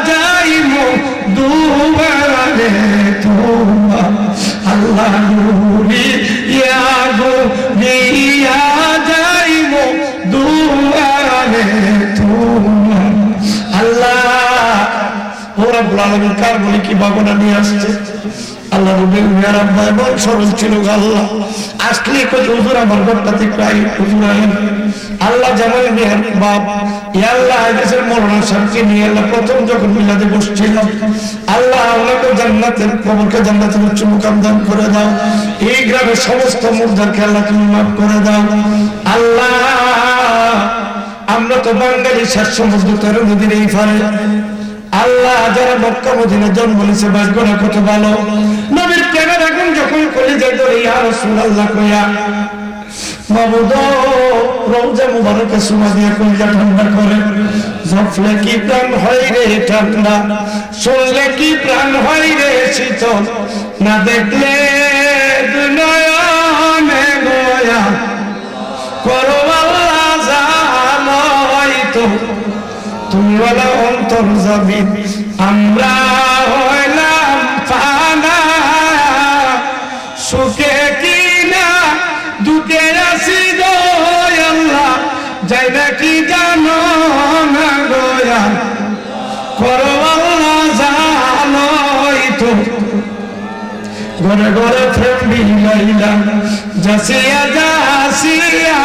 যাইব দুয়ারে তোমার আল্লাহ, ঘুরিয়া ঘুরিয়া যাইব দুয়ারে তোমার আল্লাহ। ও রব্বুল আলামিন কার বলে কি ভাবনা নিয়ে আসছে আল্লাহ। রবির মিয়ার আব্বা এমন সরল ছিল আল্লাহ, আসলে কত হুজুর আমার ঘরটাতে প্রায় হুজুর আইন আল্লাহ। জামাল মিয়ার বাপ আল্লাহ দেশের মৌলানা সাহেবকে নিয়ে আল্লাহ প্রথম যখন মিলাদে বসছিলাম আল্লাহ, ওনাকে জান্নাতের কবরকে জান্নাতের উচ্চ মুকাম দান করে দাও। এই গ্রামের সমস্ত মুর্দাকে আল্লাহ তুমি মাফ করে দাও আল্লাহ। আমরা তো বাঙালি 7 সমুদ্র 13 নদীর এই পারে আল্লাহ, যারা মক্কা মদিনায় জন্ম নিয়েছে ভাগ্যটা কত ভালো। নবীর প্রেমের আগুন যখন কলিজায় ধরে ইয়া রাসূলুল্লাহ কইয়া মাবুদ রওজা মুবারকে সুমা দিয়ে কলিজা ঠান্ডা করে, জফলে কি প্রাণ হয় রে ঠান্ডা, শুনলে কি প্রাণ হয় রে শীতল, না দেখলে নয়নে গয়া করো আল্লাহ জানাই তো তুমি বলা অন্তর যাবি, আমরা হইলাম ফানা, সুখে কিনা দুঃখে আসি গো আল্লাহ, যাই নাকি জানো না গোয়া করো আল্লাহ জানোই তো। ঘরে ঘরে প্রেম বিলাইলাম যাসিয়া যাসিয়া,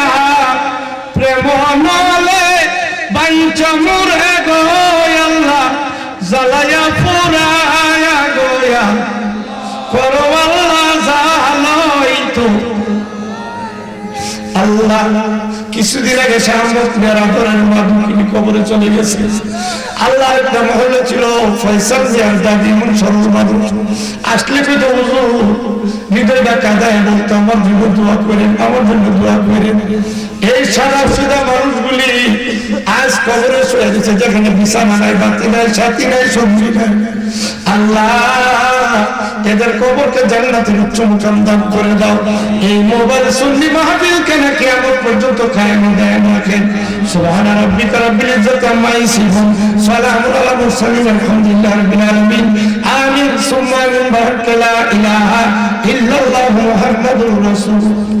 প্রেম নলে বাঞ্চ মুরে গো আল্লাহ, জ্বালায়া পুরায়া গোয়া করো আল্লাহ জানোই তো আল্লাহ। কিছুদিন আগে শাহমত মেরাদরের মাধ্যমে কবরে চলে গেছে। আল্লাহ একটা মহল্লা ছিল ফয়সাল জিয়ার দাদি এমন সরল মানুষ, আসলে কিন্তু হুজুর হৃদয়টা কাঁদায় বলতো আমার জন্য দোয়া করেন, আমার জন্য দোয়া করেন। এই সাদা সিধা মানুষগুলি আজ কবরে শুয়ে গেছে, যেখানে বিছানা নাই, বাতি নাই, সাথী নাই, সঙ্গী নাই। আল্লাহ এদের কবরকে জান্নাতের উচ্চ মুকাম দান করে দাও। এই মোবাইল সুন্নি মাহফিলকে না কিয়ামত পর্যন্ত কায়েম দায়েম রাখেন। সুবহান রাব্বিকা রাব্বিল ইজ্জাতি আম্মা ইয়াসিফুন, সালামুন আলাল মুরসালিন, আলহামদুলিল্লাহি রাব্বিল আলামিন। আমিন সুম্মা আমিন। বারাকা লা ইলাহা ইল্লাল্লাহু মুহাম্মাদুর রাসূলুল্লাহ।